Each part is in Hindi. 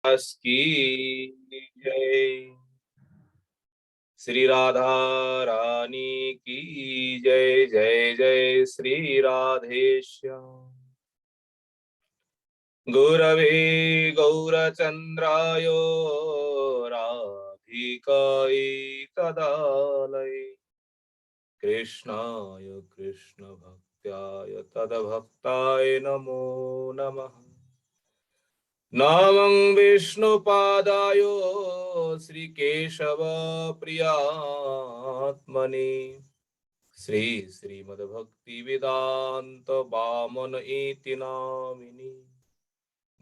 दास की जय। श्री राधा रानी की जय। जय जय श्री राधेश्याम। गुरवे गौरचंद्राय राधिकायै तदालये कृष्णाय कृष्ण भक्त्याय तद्भक्ताय नमो नमः। नमं विष्णुपादाय श्रीकेशव प्रियात्मने श्री श्रीमद्भक्ति वेदांत वामन इति नामिने।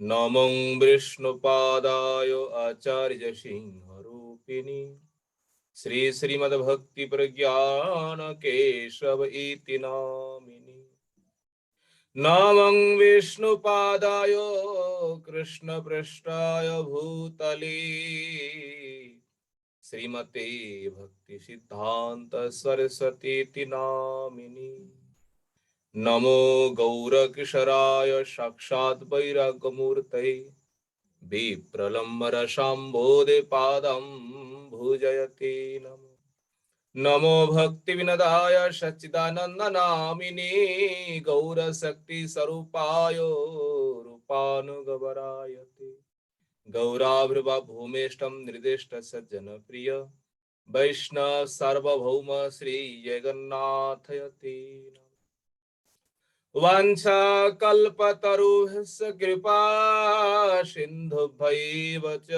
नमं विष्णुपादाय आचार्य सिंहरूपिणे श्री श्रीमद्भक्ति प्रज्ञान केशव इति नामिने। नमं विष्णुपादाय कृष्ण पृष्ठाय भूतले श्रीमते भक्ति सिद्धांत सरस्वती नामिनी। नमो गौरकिशोराय साक्षात् वैराग्यमूर्तये विप्रलम्बर शाम्भोदे पादं भुजयते नमो। नमो भक्ति विनदाय सच्चिदानंद नामिने गौरशक्ति स्वरूपाय रूपानुगवरायते गौराभृवा भूमेष्टम निर्दिष्ट सज्जन प्रिय वैष्णव सार्वभौम श्री जगन्नाथयते। वाञ्छा कल्पतरुभ्यश्च कृपा सिन्धुभ्यैव च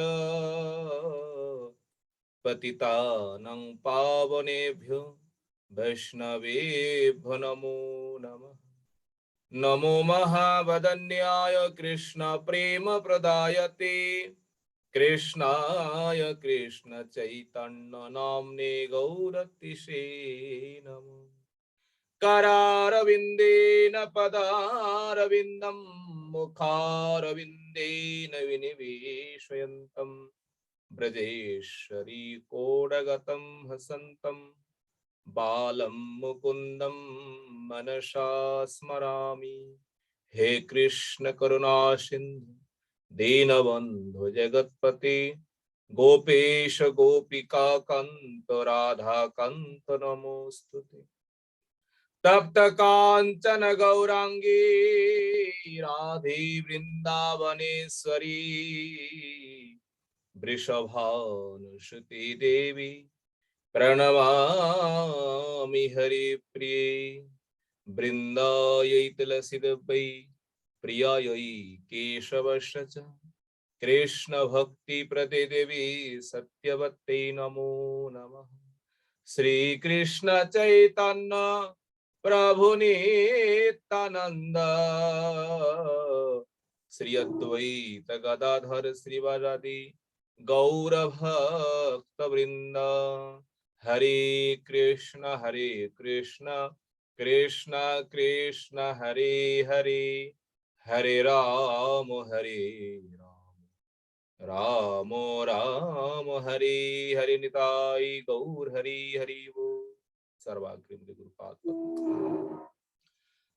पतितानां पावनेभ्यो वैष्णवेभ्यो नमो नमः। नमो महावदन्याय कृष्ण प्रेम प्रदायते कृष्णाय कृष्ण चैतन्य नाम्ने गौरतिसे नमो। करारविन्देन पदारविन्दं मुखारविन्देन विनिवेशयन्तं ब्रजेश्वरी कोडगतं हसन्तं बालं मुकुन्दं मनसा स्मरामि। हे कृष्ण करुणा सिन्धु दीनबन्धु जगत्पते गोपेश गोपिका कान्त राधा कान्त नमोस्तुते। तप्त कांचन गौरांगी राधे वृंदावनेश्वरी वृषभानुसुते देवी प्रणमामि हरिप्रिये। वृन्दायै तुलसीदेवै प्रियायै केशवस्य च कृष्ण भक्ति प्रदे देवी सत्यवत्यै नमो नमः। श्री कृष्ण चैतन्य प्रभु नित्यानंद श्री अद्वैत गदाधर श्रीवासादि गौर भक्त वृंद। हरे कृष्ण कृष्ण कृष्ण हरे हरे हरे राम राम राम हरे हरे निताई गौर हरि हरि वो। सर्वाग्रे गुरुपाद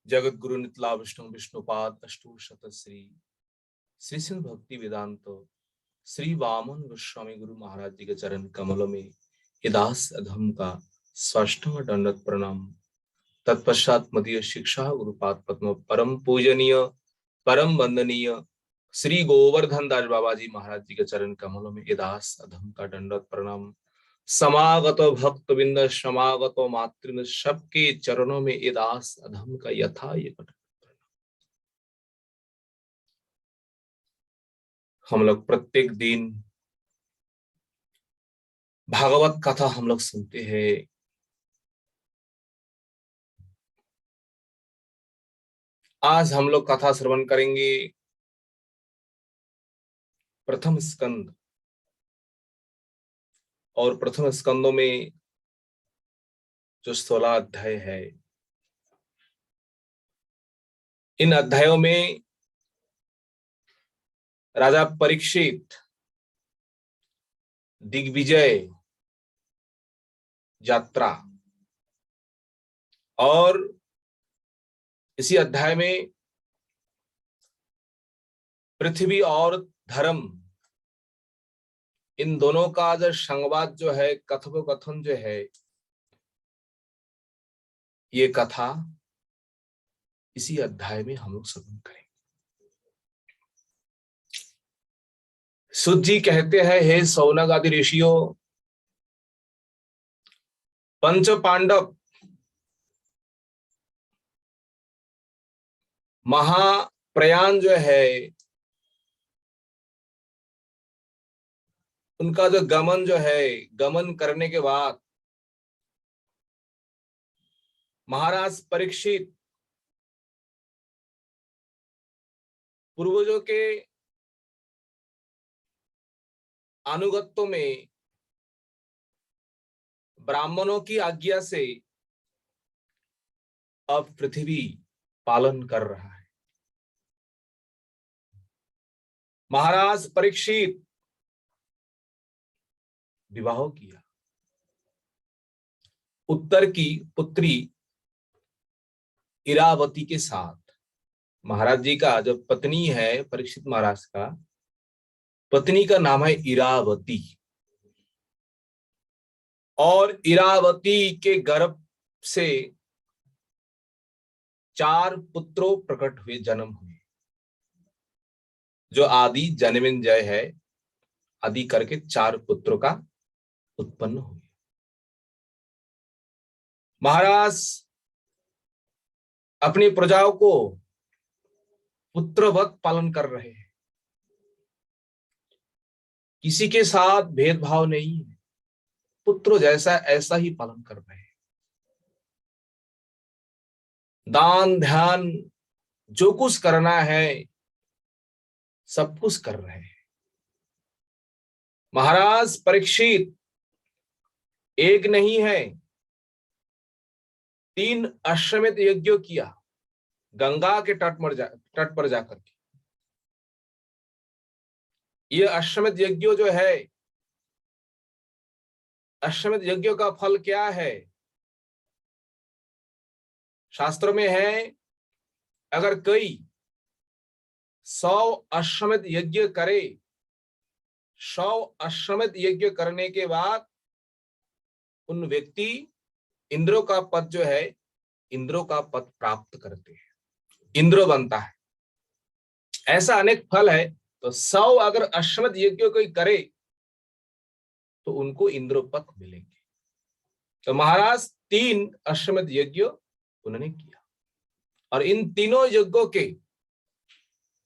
जगत गुरु नितला विष्णु विष्णुपाद अष्टो शत श्री श्री सिंह भक्ति वेदांत श्री वामन गोस्वामी गुरु महाराज जी के चरण कमलों में इदास अधम का साष्टांग दंडवत प्रणाम। तत्पश्चात मदीय शिक्षा गुरुपाद पद्म परम पूजनीय परम वंदनीय श्री गोवर्धन दास बाबा जी महाराज जी के चरण कमलों में इदास अधम का दंडवत प्रणाम। समागत भक्त बिंद समागत मातृन सबके चरणों में इदास अधम का यथा ये हम लोग प्रत्येक दिन भागवत कथा हम लोग सुनते हैं। आज हम लोग कथा श्रवण करेंगे प्रथम स्कंद और प्रथम स्कंदों में जो 16 अध्याय है, इन अध्यायों में राजा परीक्षित दिग्विजय यात्रा और इसी अध्याय में पृथ्वी और धर्म इन दोनों का जो संवाद जो है, कथोपकथन जो है, ये कथा इसी अध्याय में हम लोग श्रवण करेंगे। सुत जी कहते हैं, हे सौनक आदि ऋषियों, पंच पांडव महाप्रयाण जो है, उनका जो गमन जो है, गमन करने के बाद महाराज परीक्षित पूर्वजों के अनुगत्यों में ब्राह्मणों की आज्ञा से अब पृथ्वी पालन कर रहा है। महाराज परीक्षित विवाह किया, उत्तर की पुत्री इरावती के साथ। महाराज जी का जो पत्नी है, परीक्षित महाराज का पत्नी का नाम है इरावती, और इरावती के गर्भ से 4 पुत्रों प्रकट हुए, जन्म हुए, जो आदि जन्मेंजय है, आदि करके 4 पुत्रों का उत्पन्न हुए। महाराज अपनी प्रजाओं को पुत्रवत पालन कर रहे हैं, किसी के साथ भेदभाव नहीं है, पुत्र जैसा ऐसा ही पालन कर रहे हैं। दान ध्यान जो कुछ करना है सब कुछ कर रहे हैं। महाराज परीक्षित एक नहीं है, 3 अश्वमेध यज्ञ किया, गंगा के तट पर जाकर के। ये अश्वमेध यज्ञ जो है, अश्वमेध यज्ञ का फल क्या है? शास्त्रों में है, अगर कोई 100 अश्वमेध यज्ञ करे, 100 अश्वमेध यज्ञ करने के बाद उन व्यक्ति इंद्रों का पद जो है, इंद्रों का पद प्राप्त करते हैं, इंद्र बनता है। ऐसा अनेक फल है। तो 100 अगर अश्वमेध यज्ञ कोई करे तो उनको इंद्र पद मिलेंगे। तो महाराज 3 अश्वमेध यज्ञ उन्होंने किया, और इन तीनों यज्ञों के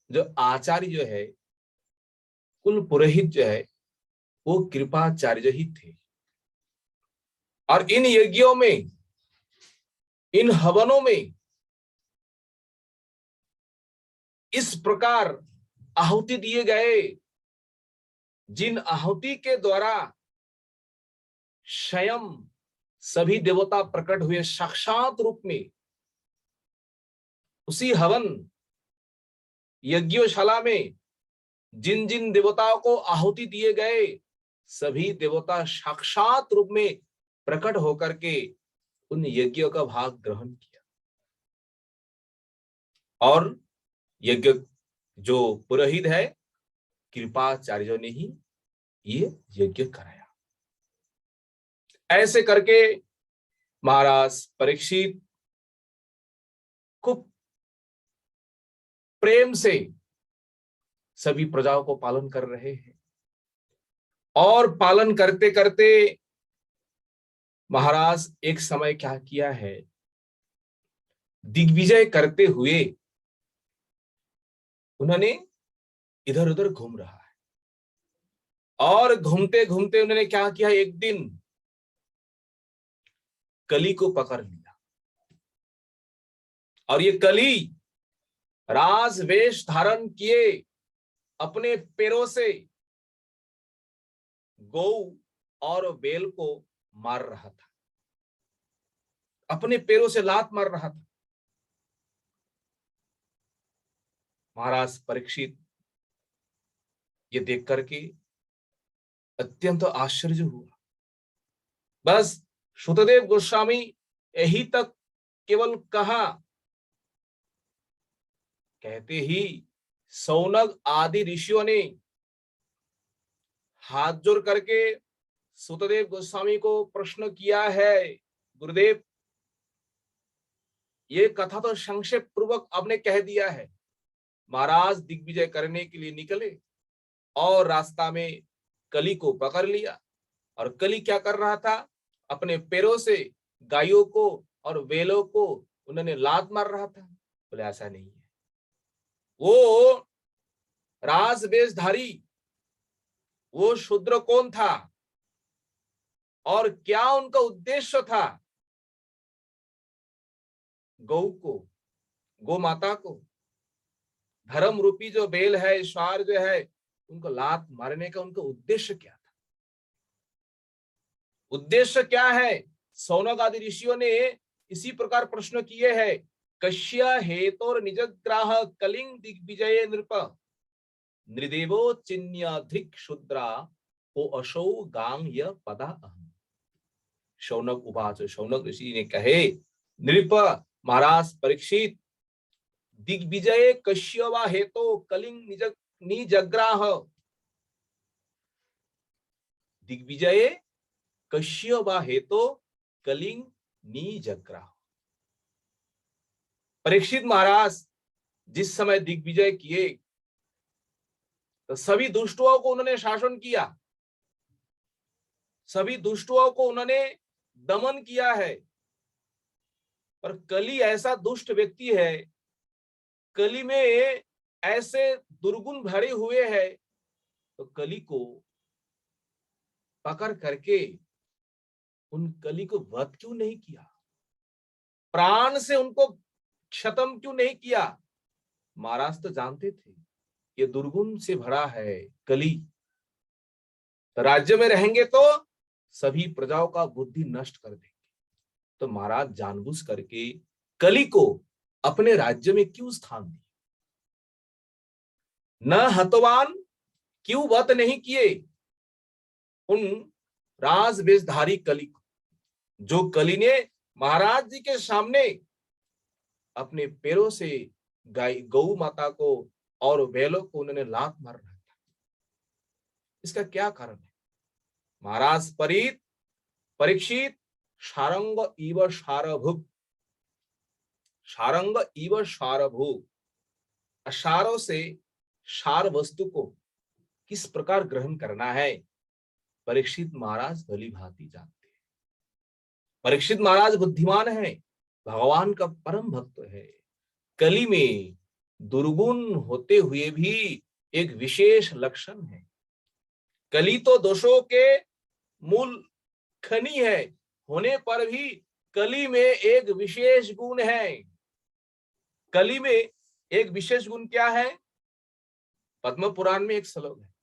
जो आचार्य जो है, कुल पुरोहित जो है, वो कृपाचार्य ही थे। और इन यज्ञों में, इन हवनों में इस प्रकार आहुति दिए गए, जिन आहुति के द्वारा स्वयं सभी देवता प्रकट हुए साक्षात रूप में। उसी हवन यज्ञशाला में जिन जिन देवताओं को आहुति दिए गए, सभी देवता साक्षात रूप में प्रकट होकर के उन यज्ञों का भाग ग्रहण किया, और यज्ञ जो पुरोहित है, कृपाचार्यों ने ही ये यज्ञ कराया। ऐसे करके महाराज परीक्षित खूब प्रेम से सभी प्रजाओं को पालन कर रहे हैं, और पालन करते करते महाराज एक समय क्या किया है, दिग्विजय करते हुए उन्होंने इधर उधर घूम रहा है, और घूमते घूमते उन्होंने क्या किया, एक दिन कली को पकड़ लिया, और ये कली राज वेश धारण किए अपने पैरों से गौ और बैल को मार रहा था, अपने पैरों से लात मार रहा था। महाराज परीक्षित ये देख करके अत्यंत आश्चर्य हुआ। बस शुतदेव गोस्वामी यही तक केवल कहा, कहते ही सौनक आदि ऋषियों ने हाथ जोड़ करके सुतदेव गोस्वामी को प्रश्न किया है, गुरुदेव ये कथा तो संक्षेप पूर्वक आपने कह दिया है। महाराज दिग्विजय करने के लिए निकले और रास्ता में कली को पकड़ लिया, और कली क्या कर रहा था, अपने पैरों से गायों को और बैलों को उन्होंने लात मार रहा था। बोले ऐसा नहीं है, वो राज वेशधारी वो शूद्र कौन था और क्या उनका उद्देश्य था, गौ को, गौ माता को, धर्म रूपी जो बेल है, ईश्वर जो है, उनको लात मारने का उनका उद्देश्य क्या था, उद्देश्य क्या है। सौनक आदि ऋषियों ने इसी प्रकार प्रश्न किए हैं। कश्य हेतोर निजग्राह कलिंग दिग्विजय नृप नृदेवो चिन्याधिक शूद्रा को अशौ गांग य पदा अहम। शौनक उवाच, शौनक ऋषि ने कहे, नृप महाराज परीक्षित, दिग्विजय कश्यवा हेतो कलिंग निजग्राह, दिग्विजय कश्यवा हेतो कलिंग निजग्राह। परीक्षित महाराज जिस समय दिग्विजय किए तो सभी दुष्टों को उन्होंने शासन किया, सभी दुष्टों को उन्होंने दमन किया है। पर कली ऐसा दुष्ट व्यक्ति है, कली में ऐसे दुर्गुण भरे हुए हैं, तो कली को पकड़ करके उन कली को वध क्यों नहीं किया, प्राण से उनको खत्म क्यों नहीं किया। महाराज तो जानते थे ये दुर्गुण से भरा है कली, तो राज्य में रहेंगे तो सभी प्रजाओं का बुद्धि नष्ट कर देंगे। तो महाराज जानबूझ करके कली को अपने राज्य में क्यों स्थान दिया, न हतवान क्यों वध नहीं किए उन राज वेशधारी कली को, जो कली ने महाराज जी के सामने अपने पैरों से गाय गौ माता को और बैलों को उन्होंने लात मार रहा था। इसका क्या कारण है। महाराज परीक्षित, शारंग इव शारभुक, शारंग इव शारभुक, अशारों से शार वस्तु को किस प्रकार ग्रहण करना है, परीक्षित महाराज भली भांति जानते हैं। परीक्षित महाराज बुद्धिमान है, भगवान का परम भक्त है। कली में दुर्गुण होते हुए भी एक विशेष लक्षण है। कली तो दोषों के मूल खनी है, होने पर भी कली में एक विशेष गुण है। कली में एक विशेष गुण क्या है, पद्म पुराण में एक श्लोक है,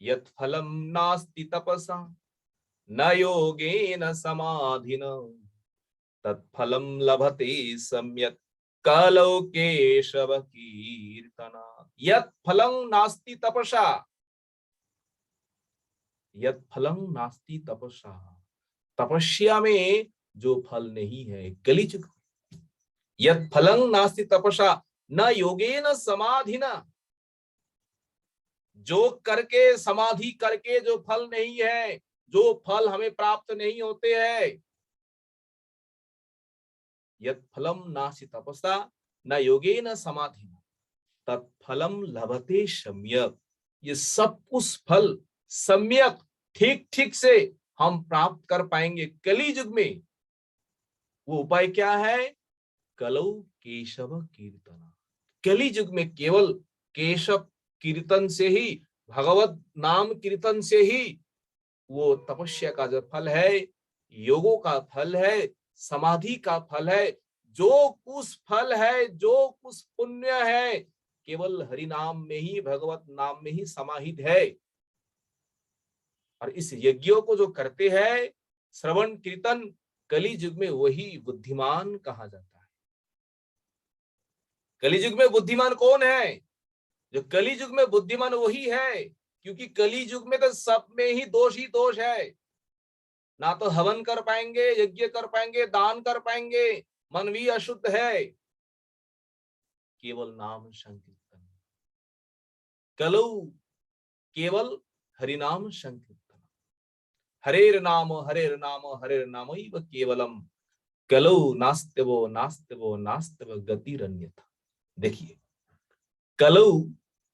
यत् फलम नास्ति तपसा न योगेन समाधिन तत्फलम लभते सम्यक् कलौ केशव कीर्तना। यत् फलं नास्ति तपसा, यत् फलं नास्ति तपसा, तपस्या में जो फल नहीं है, कलिजुग, यत् फलं नास्ति तपसा न योगेन समाधिना, जो करके समाधि करके जो फल नहीं है, जो फल हमें प्राप्त नहीं होते हैं। यत् फलम नास्ति तपसा न योगेन समाधिना तत्फलम लभते सम्यक। ये सब कुछ फल सम्यक ठीक ठीक से हम प्राप्त कर पाएंगे कली युग में। वो उपाय क्या है, कलौ केशव कीर्तना। कली युग में केवल केशव कीर्तन से ही, भगवत नाम कीर्तन से ही वो तपस्या का जो फल है, योगों का फल है, समाधि का फल है, जो कुछ फल है, जो कुछ पुण्य है, केवल हरि नाम में ही, भगवत नाम में ही समाहित है। और इस यज्ञों को जो करते हैं, श्रवण कीर्तन, कली युग में वही बुद्धिमान कहा जाता है। कली युग में बुद्धिमान कौन है, जो कली युग में बुद्धिमान वही है, क्योंकि कली युग में तो सब में ही दोष है। ना तो हवन कर पाएंगे, यज्ञ कर पाएंगे, दान कर पाएंगे, मन भी अशुद्ध है, केवल नाम संकीर्तन। कलौ केवल हरिनाम संकीर्तन। हरेर नाम हरेर नाम हरेर नामैव केवलम कलौ नास्त्यवो नास्त्यवो नास्त्यव गतिरन्यथा। देखिए, कलौ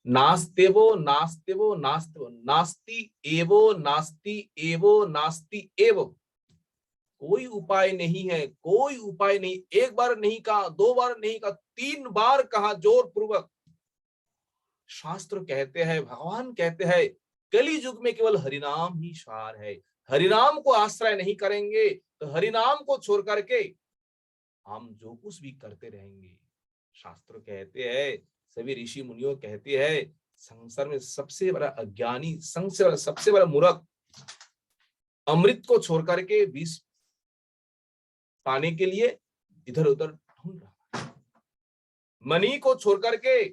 नास्त्यवो नास्त्यवो नास्त्यवो, नास्ति एवो नास्ति एवो नास्ति एवो, कोई उपाय नहीं है, कोई उपाय नहीं। एक बार नहीं कहा, दो बार नहीं कहा, 3 बार कहा जोर पूर्वक। शास्त्र कहते हैं, भगवान कहते हैं, कली युग में केवल हरिनाम ही सार है। हरिनाम को आश्रय नहीं करेंगे तो हरिनाम को छोड़ करके हम जो कुछ भी करते रहेंगे। शास्त्र कहते हैं, सभी ऋषि मुनियों कहते हैं, संसार में सबसे बड़ा अज्ञानी, सबसे बड़ा मूर्ख अमृत को छोड़ करके विष पाने के लिए इधर उधर ढूंढ रहा है। मणि को छोड़ करके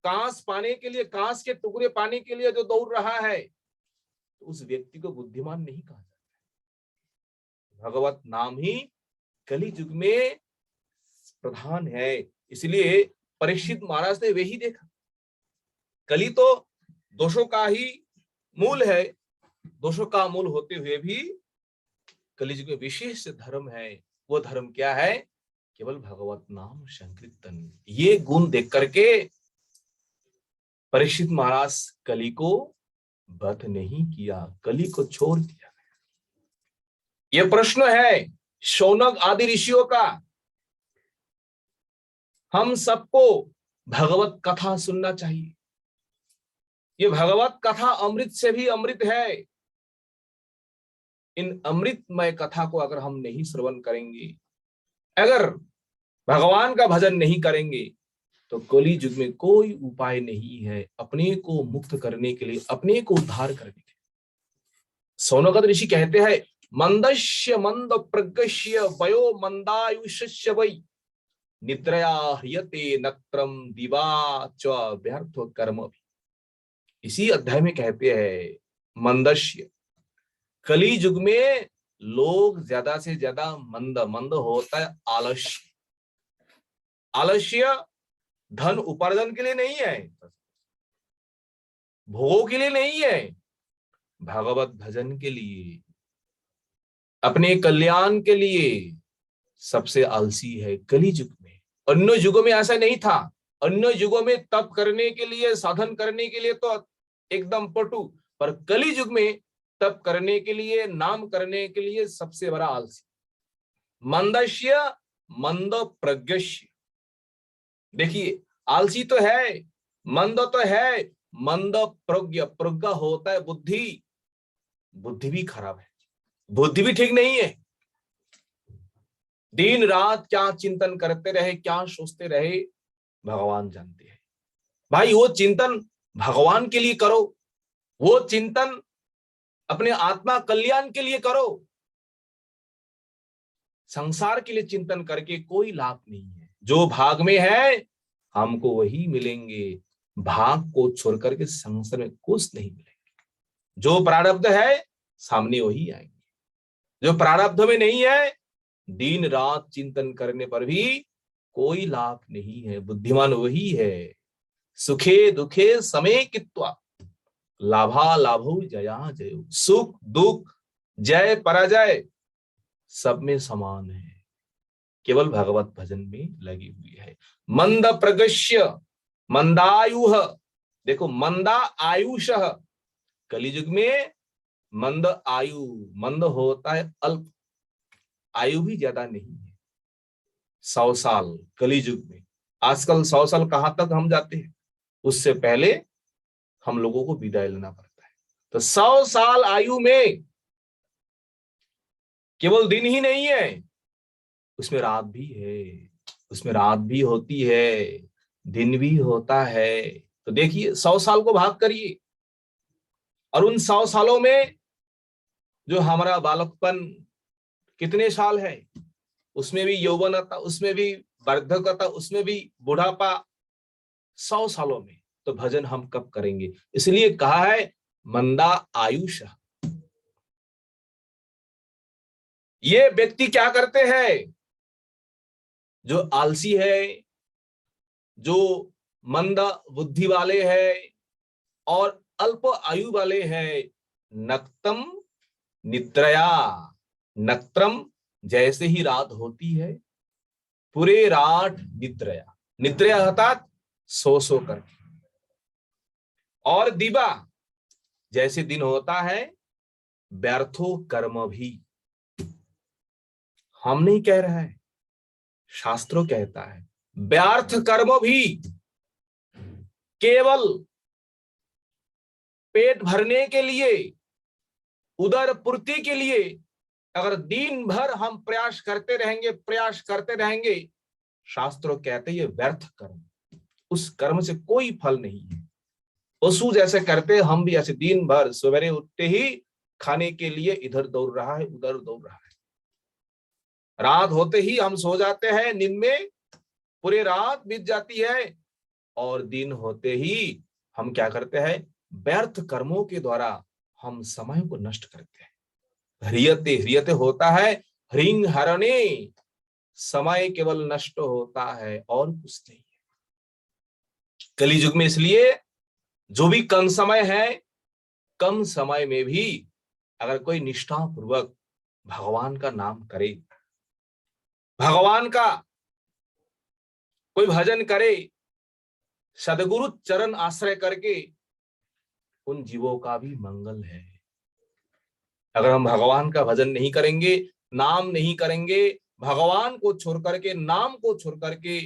कांस पाने के लिए, कांस के टुकड़े पाने के लिए जो दौड़ रहा है, तो उस व्यक्ति को बुद्धिमान नहीं कहा जाता। भगवत नाम ही कली युग में प्रधान है। इसलिए परीक्षित महाराज ने वही देखा। कली तो दोषों का ही मूल है, दोषों का मूल होते हुए भी कलियुग में विशेष धर्म है। वो धर्म क्या है? केवल भगवत नाम संकीर्तन। ये गुण देख करके परीक्षित महाराज कली को वध नहीं किया, कली को छोड़ दिया। ये प्रश्न है शौनक आदि ऋषियों का। हम सबको भगवत कथा सुनना चाहिए। ये भगवत कथा अमृत से भी अमृत है। इन अमृतमय कथा को अगर हम नहीं श्रवण करेंगे, अगर भगवान का भजन नहीं करेंगे, तो कली युग में कोई उपाय नहीं है अपने को मुक्त करने के लिए, अपने को उद्धार करने के लिए। शौनक ऋषि कहते हैं, मंदस्य मंद प्रज्ञस्य वयो मंदायुष्य वै निद्रया ह्रियते नक्रम दिवा च व्यर्थ कर्म। इसी अध्याय में कहते हैं, मंदस्य, कली युग में लोग ज्यादा से ज्यादा मंद होता है आलस्य। आलस्य धन उपार्जन के लिए नहीं है, भोगों के लिए नहीं है, भगवत भजन के लिए, अपने कल्याण के लिए सबसे आलसी है कली युग में। अन्य युगों में ऐसा नहीं था। अन्य युगों में तप करने के लिए, साधन करने के लिए तो एकदम पटु, पर कली युग में तप करने के लिए, नाम करने के लिए सबसे बड़ा आलसी। मंदस्य मंद प्रज्ञस्य। देखिए, आलसी तो है, मंद तो है, मंद प्रज्ञ, प्रज्ञा होता है बुद्धि। बुद्धि भी खराब है, बुद्धि भी ठीक नहीं है। दिन रात क्या चिंतन करते रहे, क्या सोचते रहे, भगवान जानते हैं। भाई वो चिंतन भगवान के लिए करो, वो चिंतन अपने आत्मा कल्याण के लिए करो। संसार के लिए चिंतन करके कोई लाभ नहीं है। जो भाग में है हमको वही मिलेंगे, भाग को छोड़ करके संसार में कुछ नहीं मिलेंगे। जो प्रारब्ध है सामने वही आएंगे। जो प्रारब्ध में नहीं है, दिन रात चिंतन करने पर भी कोई लाभ नहीं है। बुद्धिमान वही है, सुखे दुखे समे कित्वा लाभा लाभो जया जयो। सुख दुख जय पराजय सब में समान है, केवल भगवत भजन में लगी हुई है। मंद प्रगस्य मंदायुः। देखो, मंदा आयुष, कलियुग में मंद आयु, मंद होता है अल्प, आयु भी ज्यादा नहीं है। 100 साल कलियुग में। आजकल 100 साल कहां तक हम जाते हैं, उससे पहले हम लोगों को विदाई लेना पड़ता है। तो 100 साल आयु में केवल दिन ही नहीं है, उसमें रात भी है, उसमें रात भी होती है, दिन भी होता है। तो देखिए, 100 साल को भाग करिए, और उन 100 सालों में जो हमारा बालकपन कितने साल है, उसमें भी यौवनता, उसमें भी वार्धक्यता, उसमें भी बुढ़ापा, 100 सालों में तो भजन हम कब करेंगे? इसलिए कहा है मंदा आयुष। ये व्यक्ति क्या करते हैं? जो आलसी है, जो मंदा बुद्धि वाले हैं और अल्प आयु वाले हैं। नक्तम निद्रया, नक्त्रम जैसे ही रात होती है, पूरे रात निद्रया, निद्रया अर्थात सो करके, और दिवा जैसे दिन होता है, व्यर्थो कर्म भी। हम नहीं कह रहा है, शास्त्रों कहता है, व्यर्थ कर्म भी केवल पेट भरने के लिए, उदर पूर्ति के लिए अगर दिन भर हम प्रयास करते रहेंगे, शास्त्रों कहते हैं ये व्यर्थ कर्म, उस कर्म से कोई फल नहीं है। पशु जैसे करते, हम भी ऐसे दिन भर सवेरे उठते ही खाने के लिए इधर दौड़ रहा है, उधर दौड़ रहा है, रात होते ही हम सो जाते हैं, नींद में पूरी रात बीत जाती है, और दिन होते ही हम क्या करते हैं, व्यर्थ कर्मों के द्वारा हम समय को नष्ट करते हैं। ह्रियते, ह्रियते होता है ह्रिंग हरणे, समय केवल नष्ट होता है और कुछ नहीं है। कली युग में इसलिए जो भी कम समय है, कम समय में भी अगर कोई निष्ठा पूर्वक भगवान का नाम करे, भगवान का कोई भजन करे, सदगुरु चरण आश्रय करके, उन जीवों का भी मंगल है। अगर हम भगवान का भजन नहीं करेंगे, नाम नहीं करेंगे, भगवान को छोड़ करके, नाम को छोड़ करके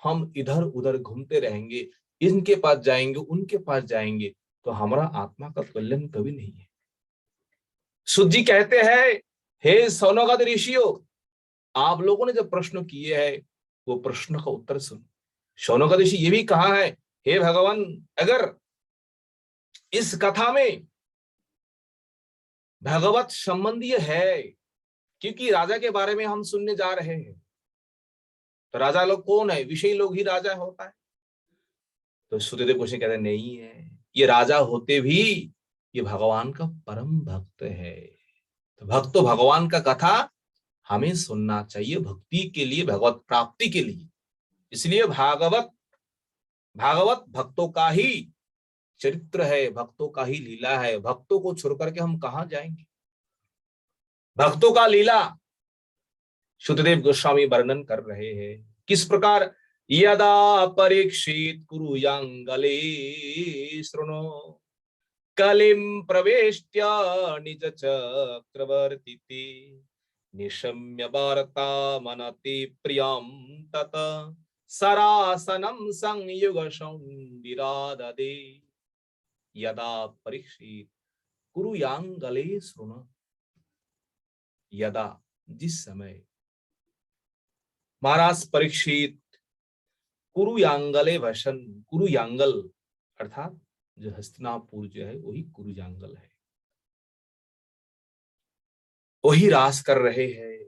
हम इधर उधर घूमते रहेंगे, इनके पास जाएंगे, उनके पास जाएंगे, तो हमारा आत्मा का कल्याण कभी नहीं है। सुध जी कहते हैं, हे सौनकादि ऋषियों, आप लोगों ने जो प्रश्न किए हैं वो प्रश्न का उत्तर सुन। शौनकादि ऋषि ये भी कहा है, हे भगवान, अगर इस कथा में भगवत संबंधी है, क्योंकि राजा के बारे में हम सुनने जा रहे हैं, तो राजा लोग कौन है, विषयी लोग ही राजा होता है। तो सुखदेव गोस्वामी कहते नहीं है, ये राजा होते भी ये भगवान का परम भक्त है। तो भक्त तो भगवान का कथा हमें सुनना चाहिए, भक्ति के लिए, भगवत प्राप्ति के लिए। इसलिए भागवत भक्तों का ही चरित्र है, भक्तों का ही लीला है। भक्तों को छोड़ करके हम कहां जाएंगे। भक्तों का लीला सुखदेव गोस्वामी वर्णन कर रहे हैं, किस प्रकार। यदा परीक्षित कुरुयांगले शृणु कलिम प्रवेश्य निज चक्रवर्ती निशम्य वार्ता मनति प्रियम तत सरासनम संयुग विराददे। यदा परीक्षित कुरुयांगले शृणु, यदा जिस समय महाराज परीक्षित कुरुयांगले वसन, कुरुयांगल अर्थात जो हस्तिनापुर जो है वही कुरुयांगल है, वही रास कर रहे हैं।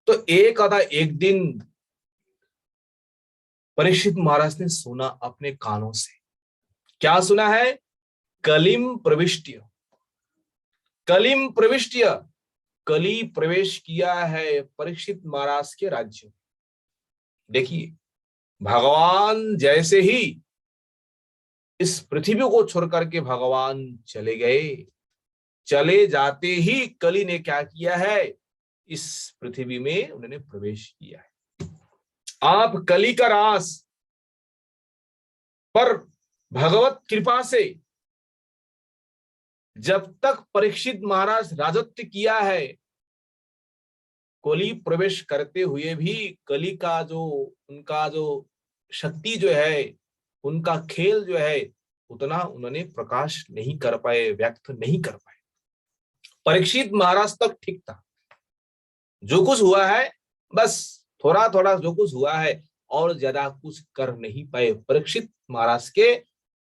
तो एक दिन परीक्षित महाराज ने सुना अपने कानों से। क्या सुना है? कलिम प्रविष्ट्य, कलिम प्रविष्ट्य, कली प्रवेश किया है परीक्षित महाराज के राज्य। देखिए, भगवान जैसे ही इस पृथ्वी को छोड़ करके भगवान चले गए, चले जाते ही कली ने क्या किया है, इस पृथ्वी में उन्होंने प्रवेश किया है। आप कली का रास, पर भगवत कृपा से जब तक परीक्षित महाराज राजत्व किया है, कली प्रवेश करते हुए भी कली का जो उनका जो शक्ति जो है, उनका खेल जो है, उतना उन्होंने प्रकाश नहीं कर पाए, व्यक्त नहीं कर पाए। परीक्षित महाराज तक ठीक था, जो कुछ हुआ है बस थोड़ा थोड़ा जो कुछ हुआ है, और ज्यादा कुछ कर नहीं पाए परीक्षित महाराज के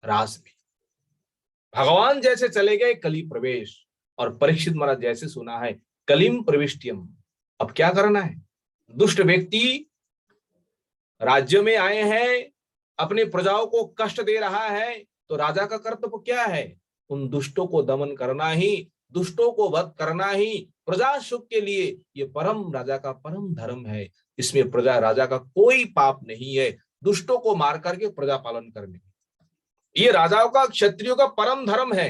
राज में। भगवान जैसे चले गए कली प्रवेश, और परीक्षित महाराज जैसे सुना है कलिम प्रविष्टियम। अब क्या करना है? दुष्ट व्यक्ति राज्य में आए हैं, अपने प्रजाओं को कष्ट दे रहा है, तो राजा का कर्तव्य क्या है? उन दुष्टों को दमन करना ही, दुष्टों को वध करना ही प्रजा सुख के लिए ये परम राजा का परम धर्म है। इसमें प्रजा राजा का कोई पाप नहीं है, दुष्टों को मार करके प्रजा पालन करने। ये राजाओं का, क्षत्रियों का परम धर्म है।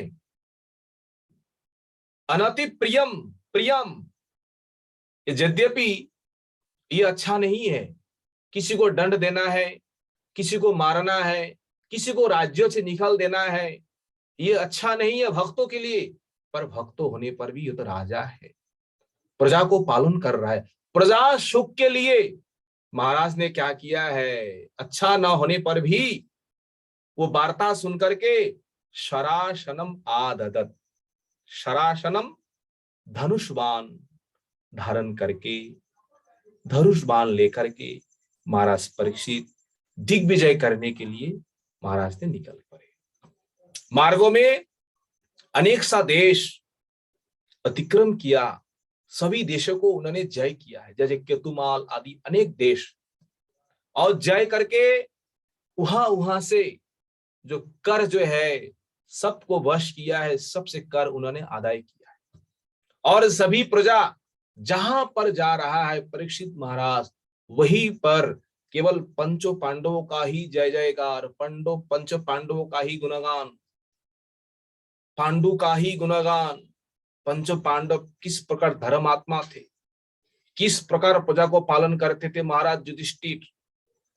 अनति प्रियम प्रियम, यद्यपि ये अच्छा नहीं है, किसी को दंड देना है, किसी को मारना है, किसी को राज्यों से निकाल देना है, ये अच्छा नहीं है भक्तों के लिए। पर भक्तों होने पर भी ये तो राजा है, प्रजा को पालन कर रहा है, प्रजा सुख के लिए। महाराज ने क्या किया है, अच्छा न होने पर भी वो वार्ता सुन करके शरासनम आददत, शरासनम धनुष बाण धारण करके, धनुष बाण लेकर के महाराज परीक्षित दिग्विजय करने के लिए महाराज ने निकल पड़े। मार्गों में अनेक सा देश अतिक्रम किया, सभी देशों को उन्होंने जय किया है, जैसे केतुमाल आदि अनेक देश, और जय करके वहां से जो कर जो है सबको वश किया है, सबसे कर उन्होंने अदाय किया है। और सभी प्रजा जहां पर जा रहा है परीक्षित महाराज, वहीं पर केवल पंचों पांडवों का ही जय जयकार, पंच पांडवों का ही गुणगान, पांडु का ही गुणगान। पंच पांडव किस प्रकार धर्मात्मा थे, किस प्रकार प्रजा को पालन करते थे महाराज युधिष्ठिर।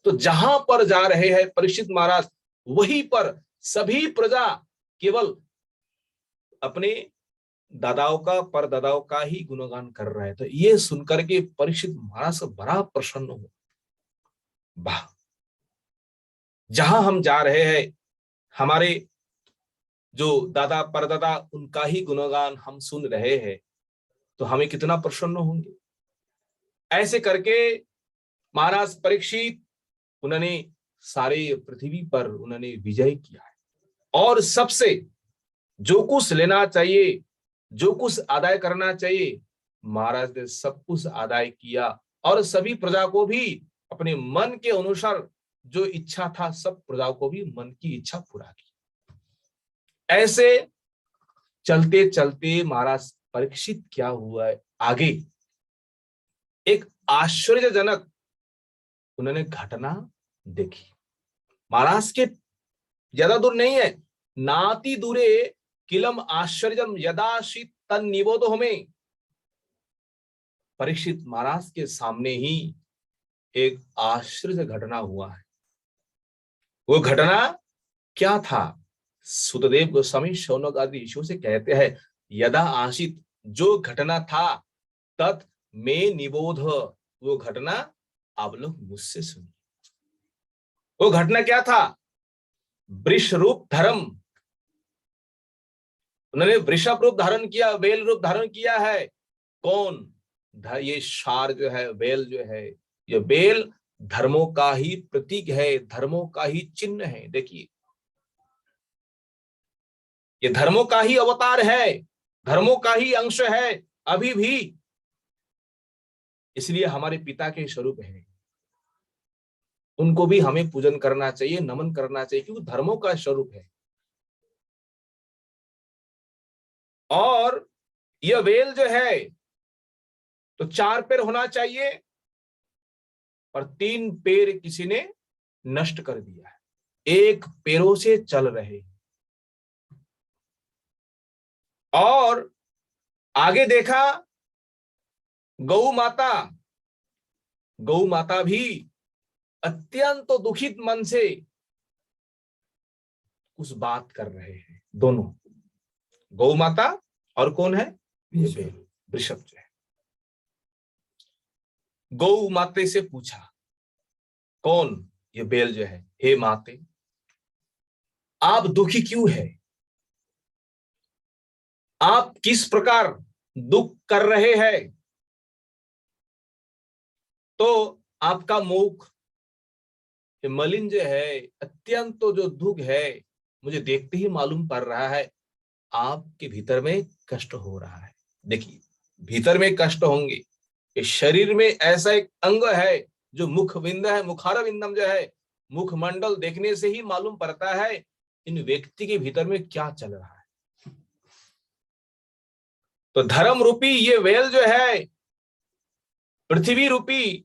तो जहां पर जा रहे हैं परीक्षित महाराज, वहीं पर सभी प्रजा केवल अपने दादाओं का, परदादाओं का ही गुणगान कर रहे हैं। तो ये सुनकर के परीक्षित महाराज बड़ा प्रसन्न हो, वाह, जहां हम जा रहे हैं हमारे जो दादा परदादा उनका ही गुणगान हम सुन रहे हैं, तो हमें कितना प्रसन्न होंगे। ऐसे करके महाराज परीक्षित उन्होंने सारे पृथ्वी पर उन्होंने विजय किया है, और सबसे जो कुछ लेना चाहिए, जो कुछ आदाय करना चाहिए, महाराज ने सब कुछ आदाय किया, और सभी प्रजा को भी अपने मन के अनुसार जो इच्छा था, सब प्रजाओं को भी मन की इच्छा पूरा की। ऐसे चलते चलते महाराज परीक्षित क्या हुआ है, आगे एक आश्चर्यजनक उन्होंने घटना देखी। महाराज के ज्यादा दूर नहीं है, नाति दूरे किलम आश्चर्यम यदाशित तन निबोधो में, परीक्षित महाराज के सामने ही एक आश्चर्य घटना हुआ है। वो घटना क्या था, सुतदेव गोस्वामी शौनक आदि ऋषियों से कहते हैं, यदा आशित, जो घटना था, तत् में निबोध, वो घटना आप लोग मुझसे सुनिए। वो घटना क्या था, वृष रूप धर्म, उन्होंने वृषभ रूप धारण किया, बेल रूप धारण किया है। कौन, ये शार जो है, बेल जो है, ये बेल धर्मों का ही प्रतीक है, धर्मों का ही चिन्ह है। देखिए, ये धर्मों का ही अवतार है, धर्मों का ही अंश है अभी भी, इसलिए हमारे पिता के स्वरूप है, उनको भी हमें पूजन करना चाहिए, नमन करना चाहिए, क्योंकि धर्मों का स्वरूप है। और यह वेल जो है तो 4 पैर होना चाहिए, पर 3 पैर किसी ने नष्ट कर दिया है, 1 पैरों से चल रहे। और आगे देखा, गौ माता, गौ माता भी अत्यंत दुखित मन से कुछ बात कर रहे हैं। दोनों, गौ माता और कौन है, वृषभ जो है। गौ माते से पूछा, कौन, ये बेल जो है, हे माते, आप दुखी क्यों है, आप किस प्रकार दुख कर रहे हैं। तो आपका मुख मलिन जो है, अत्यंत तो जो दुख है, मुझे देखते ही मालूम पड़ रहा है आपके भीतर में कष्ट हो रहा है। देखिए, भीतर में कष्ट होंगे, इस शरीर में ऐसा एक अंग है जो मुखविंद है, मुखार विंदम जो है, मुखमंडल देखने से ही मालूम पड़ता है इन व्यक्ति के भीतर में क्या चल रहा है। तो धर्म रूपी ये वेल जो है, पृथ्वी रूपी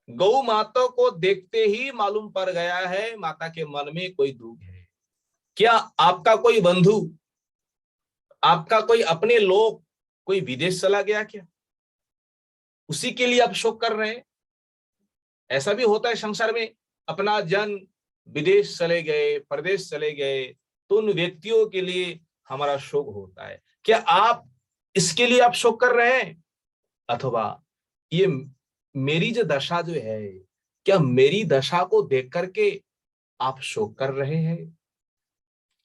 गौ माता को देखते ही मालूम पड़ गया है माता के मन में कोई दुख है। क्या आपका कोई बंधु, आपका कोई अपने लोग कोई विदेश चला गया क्या? उसी के लिए आप शोक कर रहे हैं? ऐसा भी होता है संसार में, अपना जन विदेश चले गए, प्रदेश चले गए, तो उन व्यक्तियों के लिए हमारा शोक होता है। क्या आप इसके लिए आप शोक कर रहे हैं? अथवा ये मेरी जो दशा जो है, क्या मेरी दशा को देख करके आप शोक कर रहे हैं?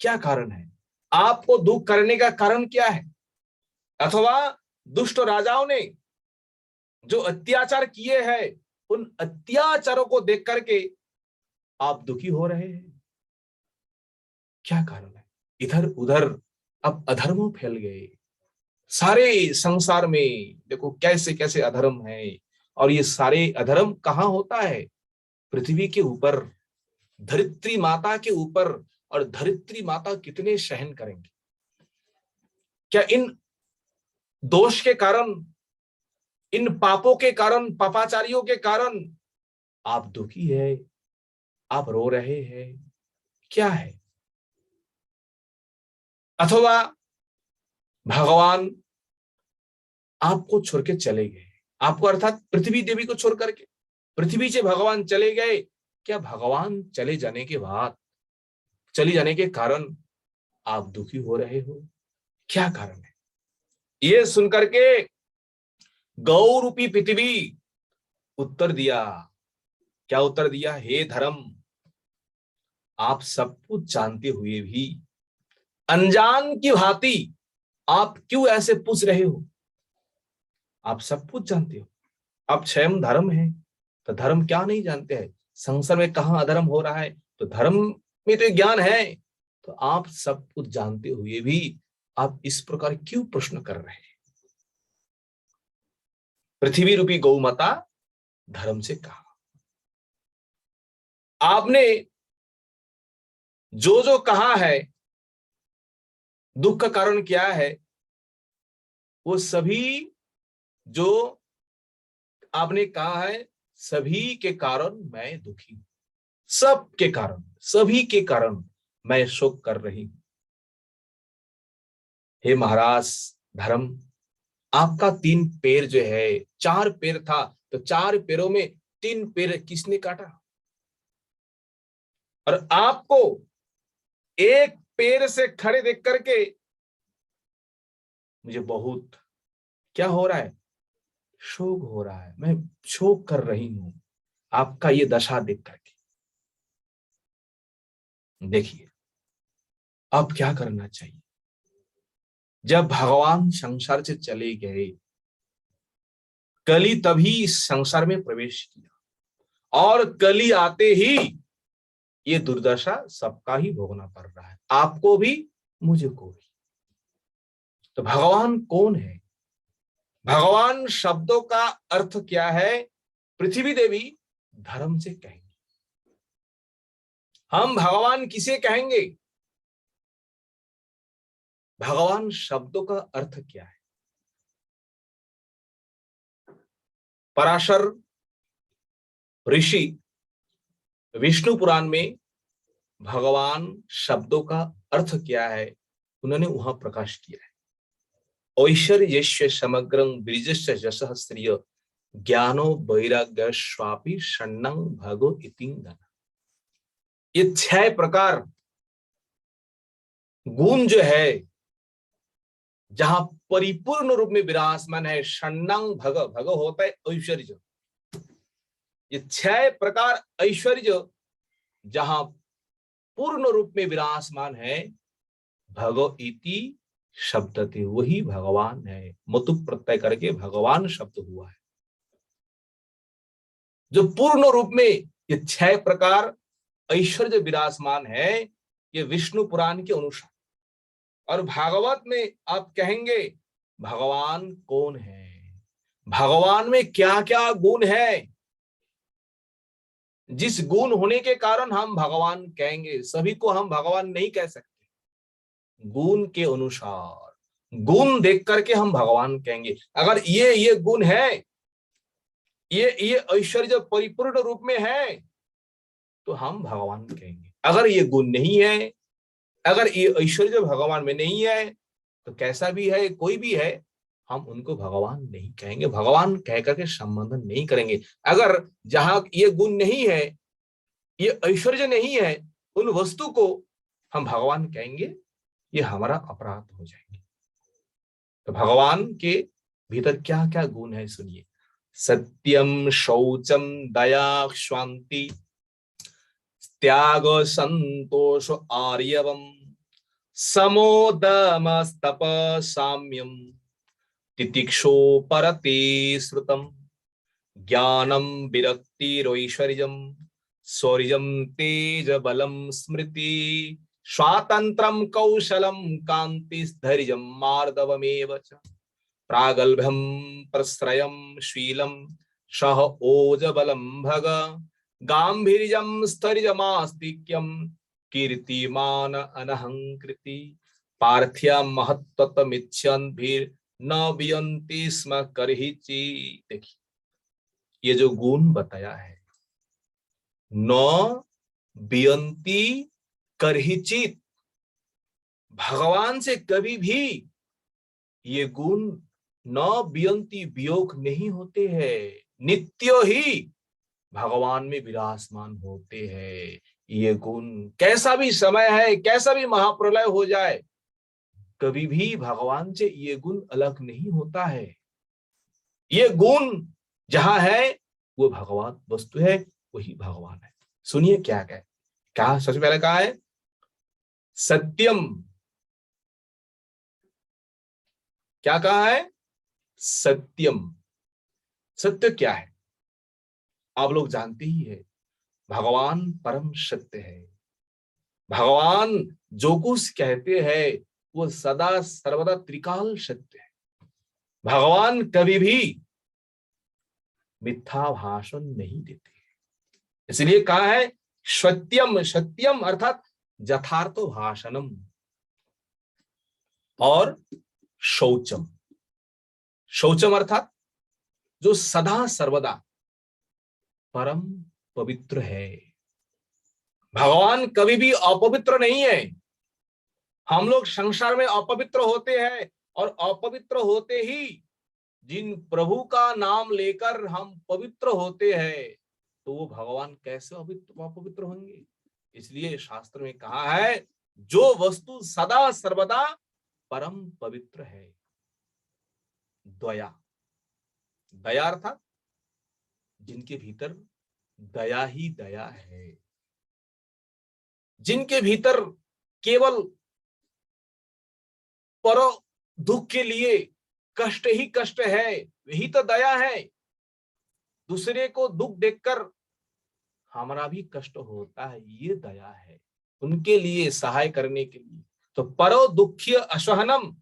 क्या कारण है? आपको दुख करने का कारण क्या है? अथवा दुष्ट राजाओं ने जो अत्याचार किए हैं, उन अत्याचारों को देख करके आप दुखी हो रहे हैं? क्या कारण है? इधर उधर अब अधर्म फैल गए सारे संसार में। देखो कैसे कैसे अधर्म है, और ये सारे अधर्म कहाँ होता है? पृथ्वी के ऊपर, धरित्री माता के ऊपर। और धरित्री माता कितने सहन करेंगे? क्या इन दोष के कारण, इन पापों के कारण, पापाचारियों के कारण आप दुखी है, आप रो रहे हैं? क्या है? अथवा भगवान आपको छोड़ के चले गए, आपको अर्थात पृथ्वी देवी को छोड़ करके पृथ्वी से भगवान चले गए। क्या भगवान चले जाने के बाद, चले जाने के कारण आप दुखी हो रहे हो? क्या कारण है? ये सुनकर के गौ रूपी पृथ्वी उत्तर दिया। क्या उत्तर दिया? हे धर्म, आप सब कुछ जानते हुए भी अनजान की भांति आप क्यों ऐसे पूछ रहे हो? आप सब कुछ जानते हो, आप स्वयं धर्म है, तो धर्म क्या नहीं जानते हैं? संसार में कहां अधर्म हो रहा है, तो धर्म में तो ज्ञान है। तो आप सब कुछ जानते हुए भी आप इस प्रकार क्यों प्रश्न कर रहे हैं? पृथ्वी रूपी गौ माता धर्म से कहा, आपने जो जो कहा है, दुख का कारण क्या है, वो सभी जो आपने कहा है, सभी के कारण मैं दुखी हूं। सब के कारण, सभी के कारण मैं शोक कर रही हूं। हे महाराज धर्म, आपका 3 पैर जो है, 4 पैर था, तो 4 पैरों में 3 पैर किसने काटा? और आपको एक पैर से खड़े देख करके मुझे बहुत क्या हो रहा है? शोक हो रहा है, मैं शोक कर रही हूं आपका ये दशा देख करके। देखिए अब क्या करना चाहिए। जब भगवान संसार से चले गए, कली तभी इस संसार में प्रवेश किया, और कली आते ही ये दुर्दशा सबका ही भोगना पड़ रहा है, आपको भी मुझे को भी। तो भगवान कौन है? भगवान शब्दों का अर्थ क्या है? पृथ्वी देवी धर्म से कहेंगे। हम भगवान किसे कहेंगे? भगवान शब्दों का अर्थ क्या है? पराशर ऋषि विष्णु पुराण में भगवान शब्दों का अर्थ क्या है उन्होंने वहां प्रकाश किया है। ऐश्वर्यस्य समग्रं ब्रिजस्य यशः श्रिय ज्ञानो वैराग्य स्वापी षण्णं भगो इतिंगन। ये 6 प्रकार गुण जो है, जहां परिपूर्ण रूप में विराजमान है, षण्णं भग, भग होता है ऐश्वर्य। ये 6 प्रकार ऐश्वर्य जहां पूर्ण रूप में विराजमान है, भगो इति शब्द थे, वही भगवान है। मतु प्रत्यय करके भगवान शब्द हुआ है, जो पूर्ण रूप में ये 6 प्रकार ऐश्वर्य विराजमान है। ये विष्णु पुराण के अनुसार। और भागवत में आप कहेंगे भगवान कौन है, भगवान में क्या क्या गुण है, जिस गुण होने के कारण हम भगवान कहेंगे। सभी को हम भगवान नहीं कह सकते, गुण के अनुसार, गुण देख करके हम भगवान कहेंगे। अगर ये गुण है, ये ऐश्वर्य परिपूर्ण रूप में है, तो हम भगवान कहेंगे। अगर ये गुण नहीं है, अगर ये ऐश्वर्य भगवान में नहीं है तो कैसा भी है, कोई भी है, हम उनको भगवान नहीं कहेंगे, भगवान कह करके संबोधन नहीं करेंगे। अगर जहां ये गुण नहीं है, ये ऐश्वर्य नहीं है, उन वस्तु को हम भगवान कहेंगे, ये हमारा अपराध हो जाएंगे। तो भगवान के भीतर क्या क्या गुण है सुनिए। सत्यम, शौचम, दया, शांति, त्याग, संतोष, आर्यवम, समोदमस्तप, साम्यम, तितिक्षो, परते श्रुतम, ज्ञानम, विरक्तिरैश्वर्यम, शौर्यम, तेज, बलम, स्मृति, स्वातंत्रम, कौशलम, कांतिधैर्यम, मार्दवमेव च, प्रागल्भ्यम, प्रश्रयम, शीलम, सह ओजबलम, भग, गांभीर्यम, स्थैर्यमास्तिक्यम, कीर्तिमान, अनहंकृति, पार्थ्य महत्त्वमिच्छन् भीर न वियंती स्म करहिचि। देखिए ये जो गुण बताया है, न वियंती करहिचित, भगवान से कभी भी ये गुण न वियंती, वियोग नहीं होते हैं, नित्य ही भगवान में विराजमान होते हैं। ये गुण कैसा भी समय है, कैसा भी महाप्रलय हो जाए, कभी भी भगवान से ये गुण अलग नहीं होता है। ये गुण जहां है वो भगवान वस्तु है, वही भगवान है। सुनिए क्या कहे, क्या सबसे पहले कहा है, सत्यम, क्या कहा है, सत्यम। सत्य क्या है आप लोग जानते ही है, भगवान परम सत्य है। भगवान जो कुछ कहते हैं वो सदा सर्वदा त्रिकाल सत्य है। भगवान कभी भी मिथ्या भाषण नहीं देते, इसलिए कहा है सत्यम। सत्यम अर्थात यथार्थ भाषणम, और शौचम, शौचम अर्थात जो सदा सर्वदा परम पवित्र है। भगवान कभी भी अपवित्र नहीं है। हम लोग संसार में अपवित्र होते हैं, और अपवित्र होते ही जिन प्रभु का नाम लेकर हम पवित्र होते हैं, तो वो भगवान कैसे अपवित्र होंगे। इसलिए शास्त्र में कहा है जो वस्तु सदा सर्वदा परम पवित्र है, दया, दया अर्थात जिनके भीतर दया ही दया है, जिनके भीतर केवल पर दुख के लिए कष्ट ही कष्ट है, वही तो दया है। दूसरे को दुख देखकर हमारा भी कष्ट होता है, ये दया है, उनके लिए सहाय करने के लिए। तो परो दुख्य असहनम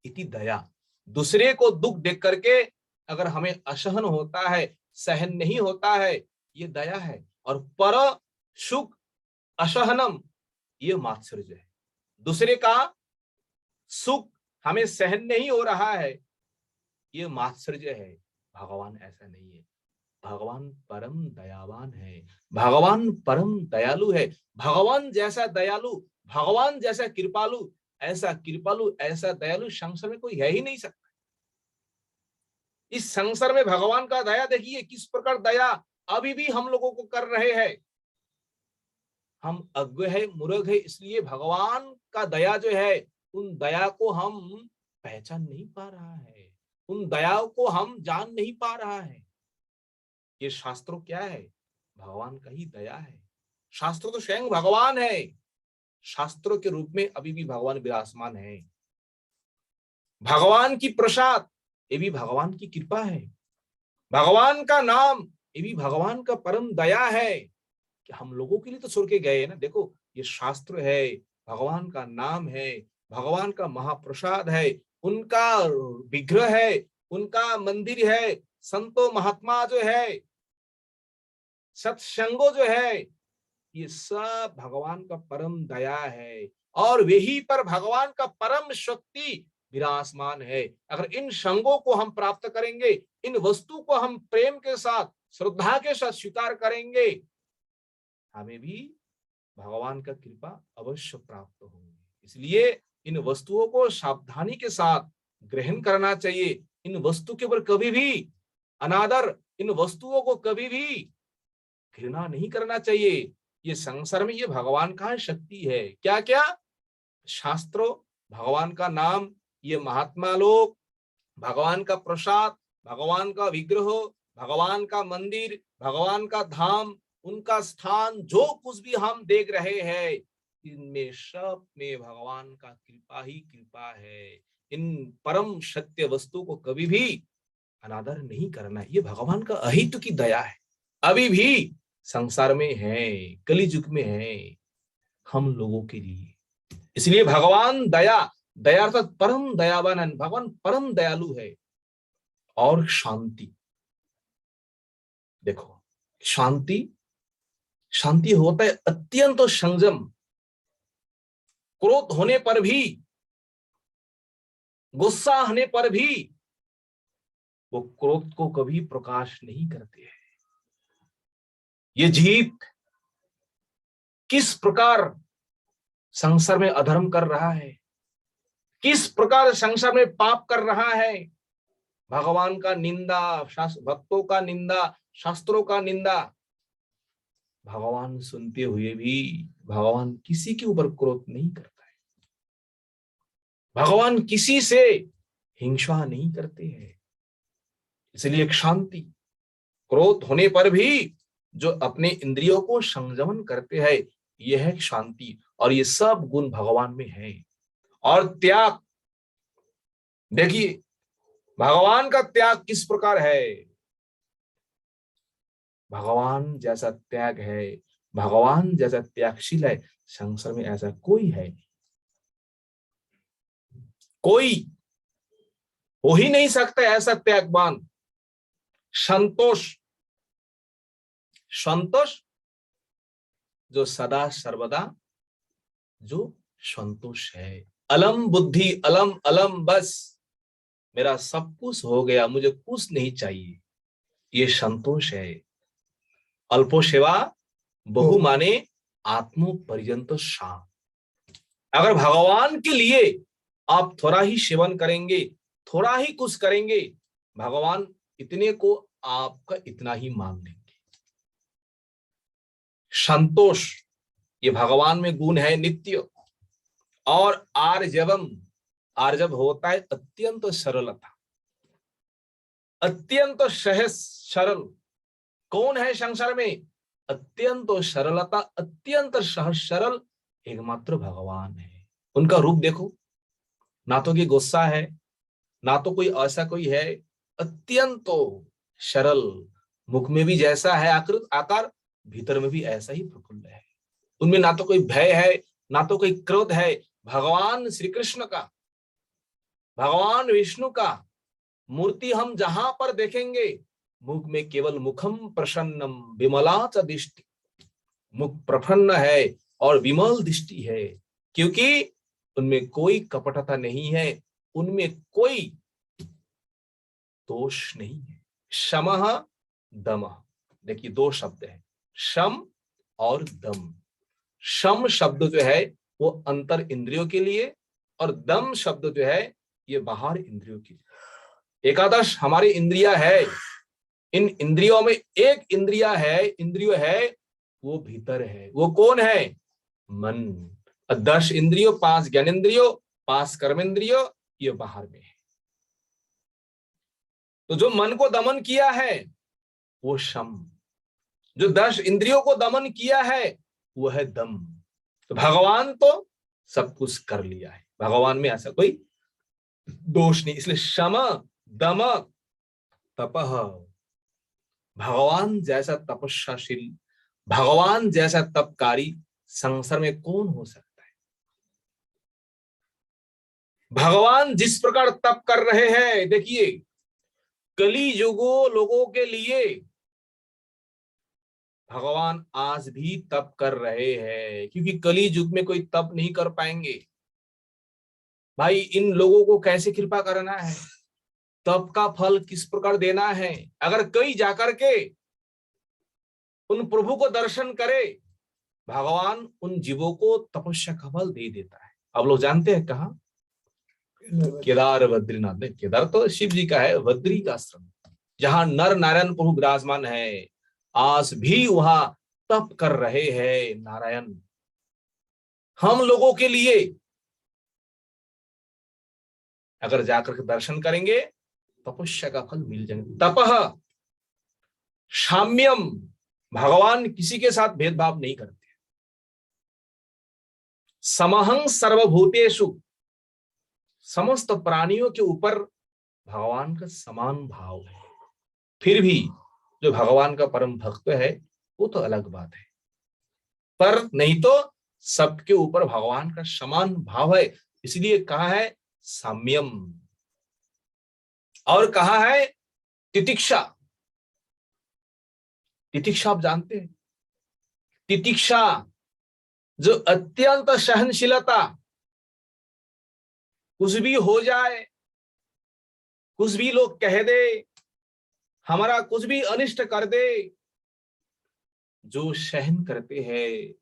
इति दया, दूसरे को दुख देख करके अगर हमें असहन होता है, सहन नहीं होता है, ये दया है। और पर सुख असहनम, ये मात्सर्य है। दूसरे का सुख हमें सहन नहीं हो रहा है, ये मात्सर्य है। भगवान ऐसा नहीं है, भगवान परम दयावान है, भगवान परम दयालु है। भगवान जैसा दयालु, भगवान जैसा कृपालु, ऐसा कृपालु, ऐसा दयालु संसार में कोई है ही नहीं सकता। इस संसार में भगवान का दया देखिए किस प्रकार दया अभी भी हम लोगों को कर रहे हैं। हम अज्ञ है, मूर्ख है, इसलिए भगवान का दया जो है, उन दया को हम पहचान नहीं पा रहा है, उन दया को हम जान नहीं पा रहा है। ये शास्त्रों क्या है, भगवान का ही दया है। शास्त्र तो स्वयं भगवान है, शास्त्रों के रूप में अभी भी भगवान विराजमान है। भगवान की प्रसाद ये भी भगवान की कृपा है, भगवान का नाम ये भी भगवान का परम दया है कि हम लोगों के लिए तो छोड़ के गए हैं ना। देखो ये शास्त्र है, भगवान का नाम है, भगवान का महाप्रसाद है, उनका विग्रह है, उनका मंदिर है, संतो महात्मा जो है, सत्संगो जो है, ये सब भगवान का परम दया है। और वही पर भगवान का परम शक्ति विराजमान है। अगर इन संगों को हम प्राप्त करेंगे, इन वस्तु को हम प्रेम के साथ, श्रद्धा के साथ स्वीकार करेंगे, हमें भी भगवान का कृपा अवश्य प्राप्त होगी। इसलिए इन वस्तुओं को सावधानी के साथ ग्रहण करना चाहिए। इन वस्तु के ऊपर कभी भी अनादर, इन वस्तुओं को कभी भी घृणा नहीं करना चाहिए। ये संसार में ये भगवान का शक्ति है। क्या क्या? शास्त्रों, भगवान का नाम, ये महात्मा लोग, भगवान का प्रसाद, भगवान का विग्रह, भगवान का मंदिर, भगवान का धाम, उनका स्थान, जो कुछ भी हम देख रहे हैं, इनमें सब में भगवान का कृपा ही कृपा है। इन परम सत्य वस्तु को कभी भी अनादर नहीं करना है। ये भगवान का अहित की दया है, अभी भी संसार में है, कलियुग में है हम लोगों के लिए। इसलिए भगवान दया, दया अर्थात परम दयावान है, भगवान परम दयालु है। और शांति, देखो शांति, शांति होता है अत्यंत संयम। क्रोध होने पर भी, गुस्सा होने पर भी वो क्रोध को कभी प्रकाश नहीं करते हैं। ये जीत किस प्रकार संसार में अधर्म कर रहा है, किस प्रकार संसार में पाप कर रहा है, भगवान का निंदा, भक्तों का निंदा, शास्त्रों का निंदा, भगवान सुनते हुए भी भगवान किसी के ऊपर क्रोध नहीं करता है। भगवान किसी से हिंसा नहीं करते हैं। इसलिए एक शांति, क्रोध होने पर भी जो अपने इंद्रियों को संयमन करते हैं, यह है शांति। और ये सब गुण भगवान में है। और त्याग, देखिए भगवान का त्याग किस प्रकार है। भगवान जैसा त्याग है, भगवान जैसा त्यागशील है, संसार में ऐसा कोई है, कोई हो ही नहीं सकता ऐसा त्यागवान। संतोष, संतोष जो सदा सर्वदा जो संतोष है। अलम बुद्धि, अलम अलम, बस मेरा सब कुछ हो गया, मुझे कुछ नहीं चाहिए, ये संतोष है। अल्पो सेवा बहु माने आत्मो पर्यंत शाम। अगर भगवान के लिए आप थोड़ा ही सेवन करेंगे, थोड़ा ही कुछ करेंगे, भगवान इतने को आपका इतना ही मान लेंगे। संतोष ये भगवान में गुण है नित्य। और आर्जवम, आर्जव होता है अत्यंत सरलता, अत्यंत सहज सरल। कौन है संसार में अत्यंत सरलता, अत्यंत सहज सरल? एकमात्र भगवान है। उनका रूप देखो, ना तो कि गुस्सा है, ना तो कोई ऐसा कोई है, अत्यंत सरल। मुख में भी जैसा है आकृत आकार, भीतर में भी ऐसा ही प्रफुल्ल है। उनमें ना तो कोई भय है, ना तो कोई क्रोध है। भगवान श्री कृष्ण का, भगवान विष्णु का मूर्ति हम जहां पर देखेंगे, मुख में केवल मुखम प्रसन्नम विमला च दृष्टि, मुख प्रसन्न है और विमल दृष्टि है, क्योंकि उनमें कोई कपटता नहीं है, उनमें कोई दोष नहीं है। शमः दमः, देखिए दो शब्द है, शम और दम। शम शब्द जो है वो अंतर इंद्रियों के लिए, और दम शब्द जो है ये बाहर इंद्रियों के लिए। एकादश हमारी इंद्रिया है, इन इंद्रियों में एक इंद्रिया है, इंद्रियो है वो भीतर है। वो कौन है? मन। 10 इंद्रियों, 5 ज्ञानेंद्रियों, 5 कर्मेंद्रियों, ये बाहर में है। तो जो मन को दमन किया है वो शम, जो 10 इंद्रियों को दमन किया है वो है दम। तो भगवान तो सब कुछ कर लिया है, भगवान में ऐसा कोई दोष नहीं। इसलिए शम दम तपः, भगवान जैसा तपस्याशील, भगवान जैसा तपकारी संसार में कौन हो सकता है। भगवान जिस प्रकार तप कर रहे हैं, देखिए कली युगो लोगों के लिए भगवान आज भी तप कर रहे हैं, क्योंकि कली युग में कोई तप नहीं कर पाएंगे। भाई इन लोगों को कैसे कृपा करना है, तप का फल किस प्रकार देना है। अगर कोई जाकर के उन प्रभु को दर्शन करे, भगवान उन जीवों को तपस्या का फल दे देता है। अब लोग जानते हैं कहाँ? केदार बद्रीनाथ में। केदार तो शिव जी का है, बद्री का आश्रम, जहां नर नारायण प्रभु विराजमान है। आज भी वहां तप कर रहे हैं नारायण हम लोगों के लिए। अगर जाकर के दर्शन करेंगे तपस्या का फल मिल जाएंगे। तपह साम्यम, भगवान किसी के साथ भेदभाव नहीं करते। समहं सर्वभूतेषु, समस्त प्राणियों के ऊपर भगवान का समान भाव है। फिर भी जो भगवान का परम भक्त है वो तो अलग बात है, पर नहीं तो सबके ऊपर भगवान का समान भाव है। इसलिए कहा है साम्यम, और कहा है तितिक्षा। तितिक्षा आप जानते हैं? तितिक्षा जो अत्यंत सहनशीलता, कुछ भी हो जाए, कुछ भी लोग कह दे, हमारा कुछ भी अनिष्ट कर दे, जो सहन करते हैं,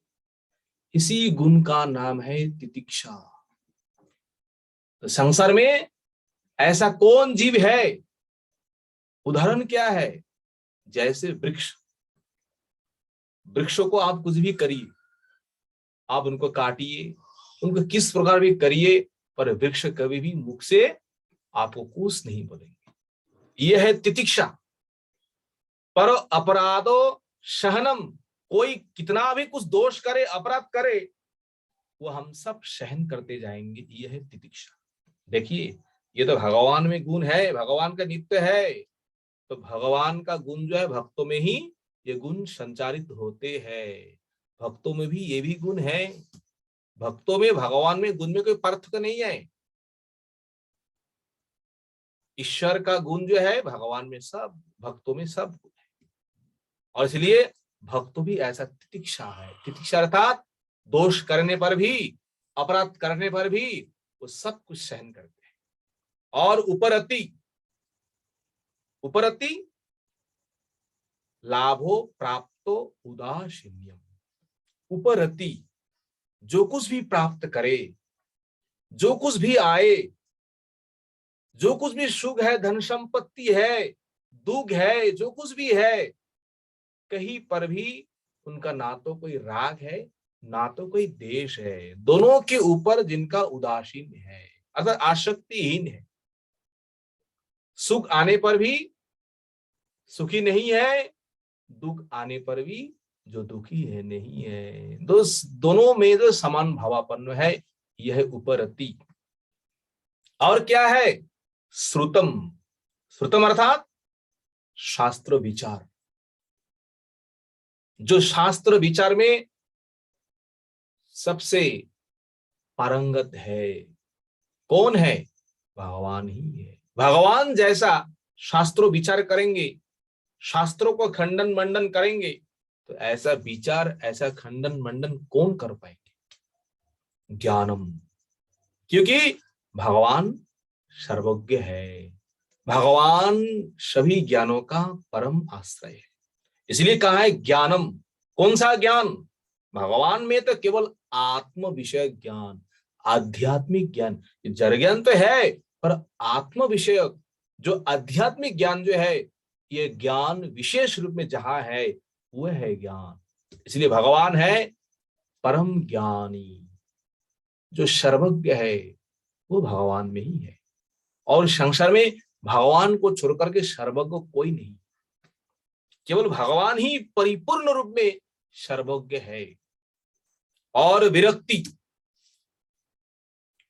इसी गुण का नाम है तितिक्षा। तो संसार में ऐसा कौन जीव है? उदाहरण क्या है? जैसे वृक्ष, वृक्षों को आप कुछ भी करिए, आप उनको काटिए, उनको किस प्रकार भी करिए, पर वृक्ष कभी भी मुख से आपको कुछ नहीं बोलेंगे। यह है तितिक्षा। पर अपराधो सहनम, कोई कितना भी कुछ दोष करे, अपराध करे, वो हम सब सहन करते जाएंगे। यह है तितिक्षा। देखिए, ये तो भगवान में गुण है, भगवान का नित्य है। तो भगवान का गुण जो है भक्तों में ही ये गुण संचारित होते हैं। भक्तों में भी ये भी गुण है। भक्तों में भगवान में गुण में कोई पार्थक्य नहीं है। ईश्वर का गुण जो है भगवान में सब, भक्तों में सब गुण है। और इसलिए भक्तों भी ऐसा तितिक्षा है। तितिक्षा अर्थात दोष करने पर भी, अपराध करने पर भी वो सब कुछ सहन करते हैं। और उपरति, उपरति लाभो प्राप्तो उदासीन्यम। उपरति जो कुछ भी प्राप्त करे, जो कुछ भी आए, जो कुछ भी सुख है, धन संपत्ति है, दुख है, जो कुछ भी है, कहीं पर भी उनका ना तो कोई राग है, ना तो कोई द्वेष है। दोनों के ऊपर जिनका उदासीन है, अर्थात आसक्तिहीन है। सुख आने पर भी सुखी नहीं है, दुख आने पर भी जो दुखी है नहीं है। दोनों में जो समान भावापन्न है, यह उपरति। और क्या है? श्रुतम। श्रुतम अर्थात शास्त्र विचार। जो शास्त्र विचार में सबसे पारंगत है, कौन है? भगवान ही है। भगवान जैसा शास्त्रों विचार करेंगे, शास्त्रों को खंडन मंडन करेंगे, तो ऐसा विचार, ऐसा खंडन मंडन कौन कर पाएंगे? ज्ञानम, क्योंकि भगवान सर्वज्ञ है। भगवान सभी ज्ञानों का परम आश्रय है। इसलिए कहा है ज्ञानम। कौन सा ज्ञान? भगवान में तो केवल आत्म विषय ज्ञान, आध्यात्मिक ज्ञान। जड़ ज्ञान तो है, पर आत्म विषय जो आध्यात्मिक ज्ञान जो है, ये ज्ञान विशेष रूप में जहां है वह है ज्ञान। इसलिए भगवान है परम ज्ञानी। जो सर्वज्ञ है वो भगवान में ही है। और संसार में भगवान को छोड़ करके सर्वज्ञ कोई नहीं। केवल भगवान ही परिपूर्ण रूप में सर्वज्ञ है। और विरक्ति,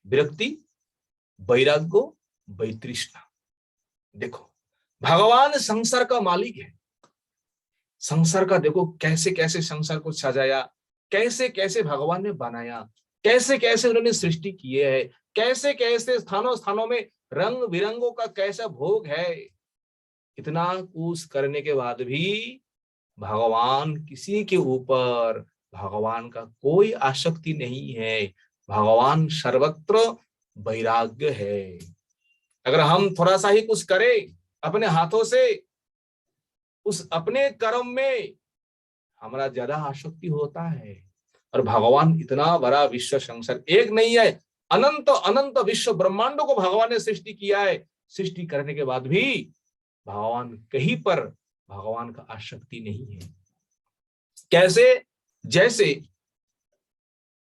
विरक्ति वैराग्य वैतृष्णा। देखो, भगवान संसार का मालिक है। संसार का देखो कैसे कैसे संसार को सजाया, कैसे कैसे भगवान ने बनाया, कैसे कैसे उन्होंने सृष्टि किए है, कैसे कैसे स्थानों स्थानों में रंग बिरंगों का कैसा भोग है। इतना कुछ करने के बाद भी भगवान किसी के ऊपर, भगवान का कोई आसक्ति नहीं है। भगवान सर्वत्र वैराग्य है। अगर हम थोड़ा सा ही कुछ करें अपने हाथों से, उस अपने कर्म में हमारा ज्यादा आसक्ति होता है। और भगवान इतना बड़ा विश्व संसार एक नहीं है, अनंत अनंत विश्व ब्रह्मांडों को भगवान ने सृष्टि किया है। सृष्टि करने के बाद भी भगवान कहीं पर भगवान का आसक्ति नहीं है। कैसे? जैसे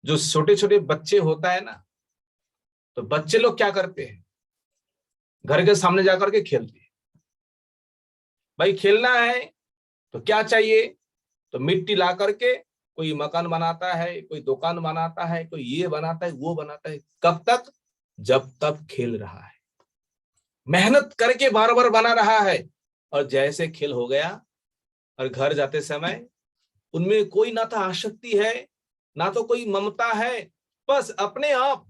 जो छोटे छोटे बच्चे होता है ना, तो बच्चे लोग क्या करते हैं, घर के सामने जाकर के खेलते हैं। भाई खेलना है तो क्या चाहिए, तो मिट्टी ला करके कोई मकान बनाता है, कोई दुकान बनाता है, कोई ये बनाता है, वो बनाता है। कब तक? जब तक खेल रहा है, मेहनत करके बार बार बना रहा है। और जैसे खेल हो गया और घर जाते समय उनमें कोई ना तो आसक्ति है, ना तो कोई ममता है। बस अपने आप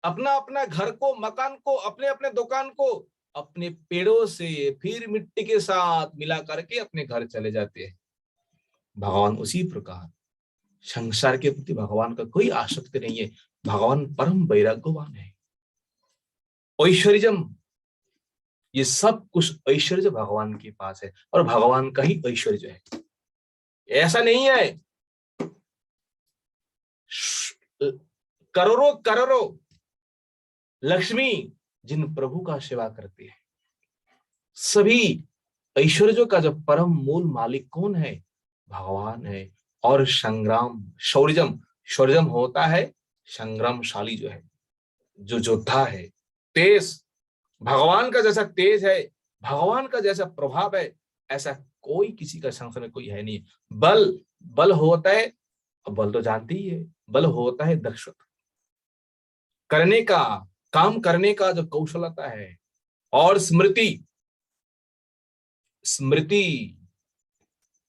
अपना अपना घर को, मकान को, अपने अपने दुकान को अपने पेड़ों से फिर मिट्टी के साथ मिला करके अपने घर चले जाते हैं। भगवान उसी प्रकार संसार के प्रति भगवान का कोई आसक्ति नहीं है। भगवान परम वैराग्यवान है। ऐश्वर्यम, ये सब कुछ ऐश्वर्य भगवान के पास है और भगवान का ही ऐश्वर्य है। ऐसा नहीं है करोड़ों करोड़ों लक्ष्मी जिन प्रभु का सेवा करते हैं, सभी ऐश्वर्यों का जो परम मूल मालिक कौन है? भगवान है। और संग्राम शौर्यम, शौर्यम होता है संग्रामशाली जो है, जो योद्धा है। तेज, भगवान का जैसा तेज है, भगवान का जैसा प्रभाव है, ऐसा कोई किसी का संसार में कोई है नहीं। बल, बल होता है, बल तो जानते ही है, बल होता है दक्षता करने का, काम करने का जो कौशलता है। और स्मृति, स्मृति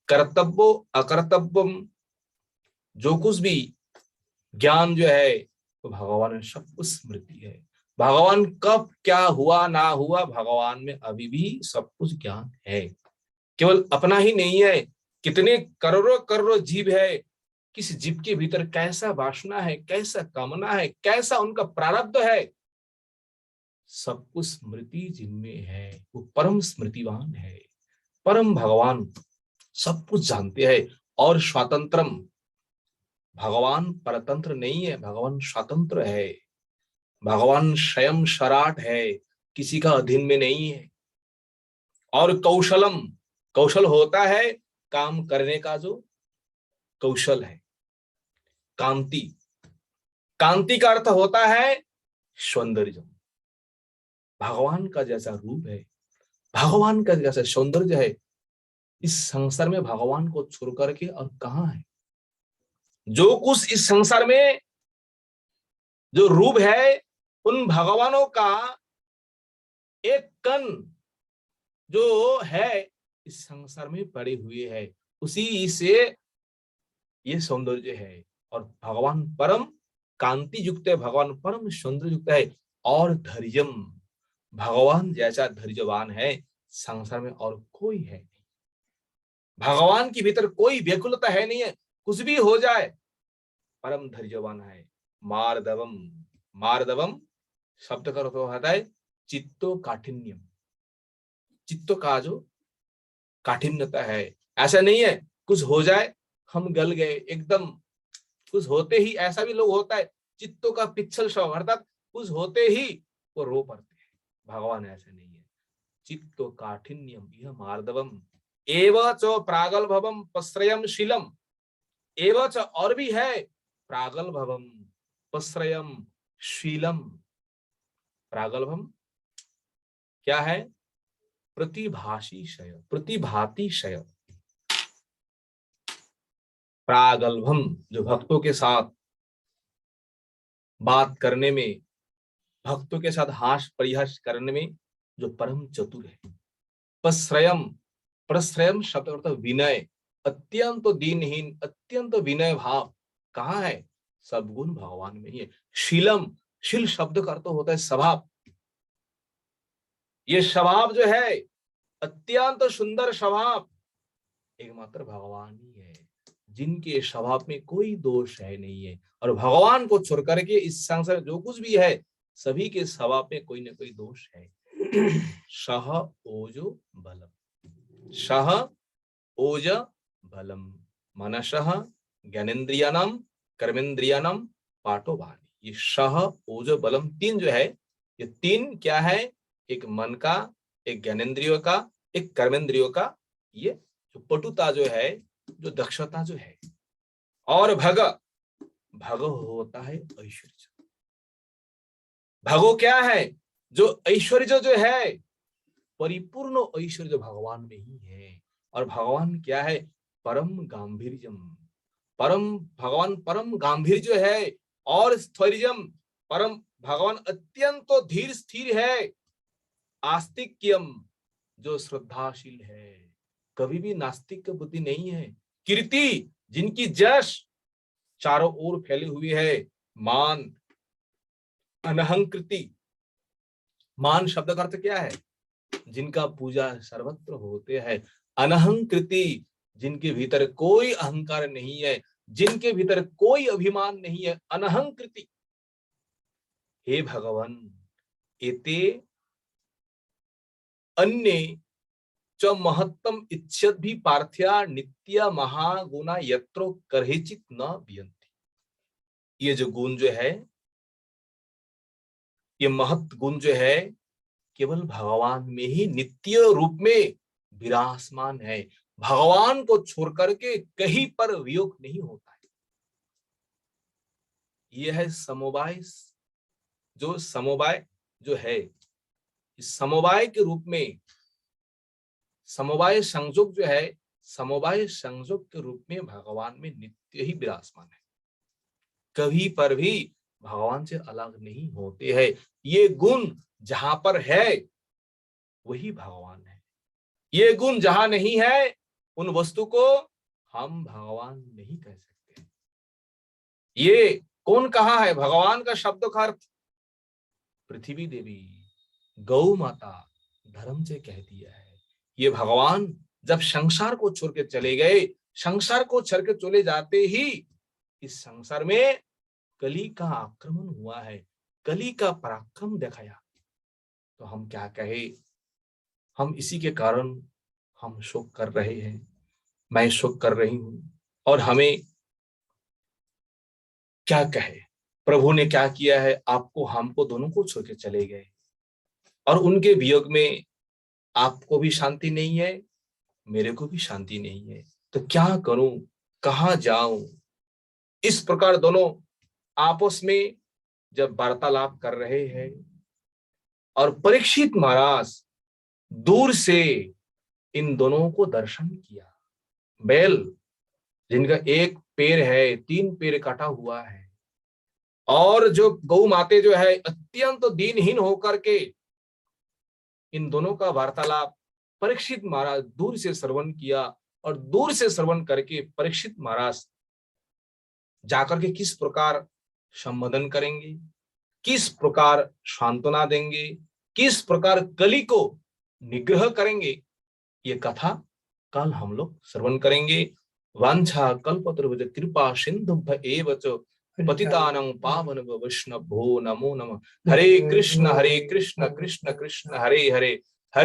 कर्तव्य अकर्तव्यम, जो कुछ भी ज्ञान जो है तो भगवान में सब कुछ स्मृति है। भगवान कब क्या हुआ ना हुआ, भगवान में अभी भी सब कुछ ज्ञान है। केवल अपना ही नहीं है, कितने करोड़ों करोड़ों जीव है, किस जीव के भीतर कैसा वासना है, कैसा कामना है, कैसा उनका प्रारब्ध है, सब कुछ स्मृति जिनमें है। वो परम स्मृतिवान है। परम भगवान सब कुछ जानते हैं। और स्वातंत्रम, भगवान परतंत्र नहीं है, भगवान स्वतंत्र है। भगवान स्वयं सराट है, किसी का अधीन में नहीं है। और कौशलम, कौशल होता है काम करने का जो कौशल है। कांति, कांति का अर्थ होता है सौंदर्य। भगवान का जैसा रूप है, भगवान का जैसा सौंदर्य है, इस संसार में भगवान को छोड़ करके और कहाँ है? जो कुछ इस संसार में जो रूप है, उन भगवानों का एक कण जो है इस संसार में पड़े हुए है, उसी से ये सौंदर्य है। और भगवान परम कांति युक्त है, भगवान परम सौंदर्य युक्त है। और धैर्यम, भगवान जैसा धैर्यवान है संसार में और कोई है नहीं। भगवान के भीतर कोई व्याकुलता है नहीं है, कुछ भी हो जाए परम धैर्यवान है। मार्दवम, मार्दवम शब्द का अर्थ होता है चित्तो काठिन्यम, चित्त का जो काठिन्यता है। ऐसा नहीं है कुछ हो जाए हम गल गए एकदम, कुछ होते ही, ऐसा भी लोग होता है चित्तों का पिछल स्वभाव, अर्थात कुछ होते ही वो रो पड़ते हैं। भगवान ऐसे नहीं है। चित्तो काठिन्यम यह मार्दवम एव च प्रागल्भवम पश्रयम शीलम, एव च और भी है प्रागल्भवम पश्रयम शीलम। प्रागल्भम क्या है? प्रतिभाषी शय, प्रतिभाति शय। प्रागल्भम जो भक्तों के साथ बात करने में, भक्तों के साथ हास परिहास करने में जो परम चतुर है। प्रश्रयम, प्रश्रयम शब्द अर्थ विनय, अत्यंत दीनहीन, अत्यंत विनय भाव कहाँ है? सब गुण भगवान में ही है। शीलम, शील शब्द का अर्थ होता है स्वभाव। ये स्वभाव जो है अत्यंत सुंदर स्वभाव एकमात्र भगवान ही है, जिनके स्वभाव में कोई दोष है नहीं है। और भगवान को छोड़ करके इस संसार जो कुछ भी है सभी के स्वभाव में कोई ना कोई दोष है। सह ओजो बलम, सह ओज बलम मनसः ज्ञानेन्द्रियाणाम कर्मेंद्रियानम पाटोवानी। ये सह ओज बलम तीन जो है, ये तीन क्या है, एक मन का, एक ज्ञानेन्द्रियों का, एक कर्मेंद्रियों का, ये जो पटुता जो है, जो दक्षता जो है। और भग, भग होता है ऐश्वर्य। भगो क्या है, जो ऐश्वर्य जो है, परिपूर्ण ऐश्वर्य जो भगवान में ही है। और भगवान क्या है, परम गांभीर्यम, परम भगवान परम गांभीर्य जो है, और स्थैर्यम, परम भगवान अत्यंत धीर स्थिर है। आस्तिक्यम, जो श्रद्धाशील है, कभी भी नास्तिक की बुद्धि नहीं है। कीर्ति, जिनकी जश चारों ओर फैली हुई है। मान, अनहंकृति, मान शब्द का अर्थ क्या है, जिनका पूजा सर्वत्र होते हैं। अनहंकृति, जिनके भीतर कोई अहंकार नहीं है, जिनके भीतर कोई अभिमान नहीं है, अनहंकृति। हे भगवान, एते अन्य च महत्तम इच्छत भी पार्थ्या नित्य महागुणा यत्रो करहिचित न वियंति। ये जो गुण जो है, ये महत् गुण जो है, केवल भगवान में ही नित्य रूप में विराजमान है। भगवान को छोड़ करके कहीं पर वियोग नहीं होता है। यह है समवाय, जो समवाय जो है, इस समवाय के रूप में, समवाय संयोग जो है, समवाय संयोग के रूप में भगवान में नित्य ही विराजमान है। कभी पर भी भगवान से अलग नहीं होते हैं। ये गुण जहां पर है वही भगवान है। ये गुण जहां नहीं है, उन वस्तु को हम भगवान नहीं कह सकते। ये कौन कहा है, भगवान का शब्द का अर्थ पृथ्वी देवी, गौ माता, धर्म से कह दिया है। ये भगवान जब संसार को छोड़ के चले गए, संसार को छोड़ के चले जाते ही इस संसार में कली का आक्रमण हुआ है, कली का पराक्रम दिखाया। तो हम क्या कहे, हम इसी के कारण हम शोक कर रहे हैं, मैं शोक कर रही हूं। और हमें क्या कहे, प्रभु ने क्या किया है, आपको हमको दोनों को छोड़ के चले गए, और उनके वियोग में आपको भी शांति नहीं है, मेरे को भी शांति नहीं है। तो क्या करूं, कहां जाऊं। इस प्रकार दोनों आपस में जब वार्तालाप कर रहे हैं, और परीक्षित महाराज दूर से इन दोनों को दर्शन किया। बैल जिनका एक पैर है, तीन पैर कटा हुआ है, और जो गौ माते जो है अत्यंत दीनहीन होकर के इन दोनों का वार्तालाप परीक्षित महाराज दूर से श्रवण किया। और दूर से श्रवण करके परीक्षित महाराज जाकर के किस प्रकार संबोधन करेंगे, किस प्रकार सांत्वना देंगे, किस प्रकार कली को निग्रह करेंगे, ये कथा कल हम लोग श्रवण करेंगे। वांछा कल्पतरुभ्यश्च कृपा सिन्धुभ्य एव च पतितानां पावनेभ्यो वैष्णवेभ्यो नमो नमः। हरे कृष्ण कृष्ण कृष्ण हरे हरे,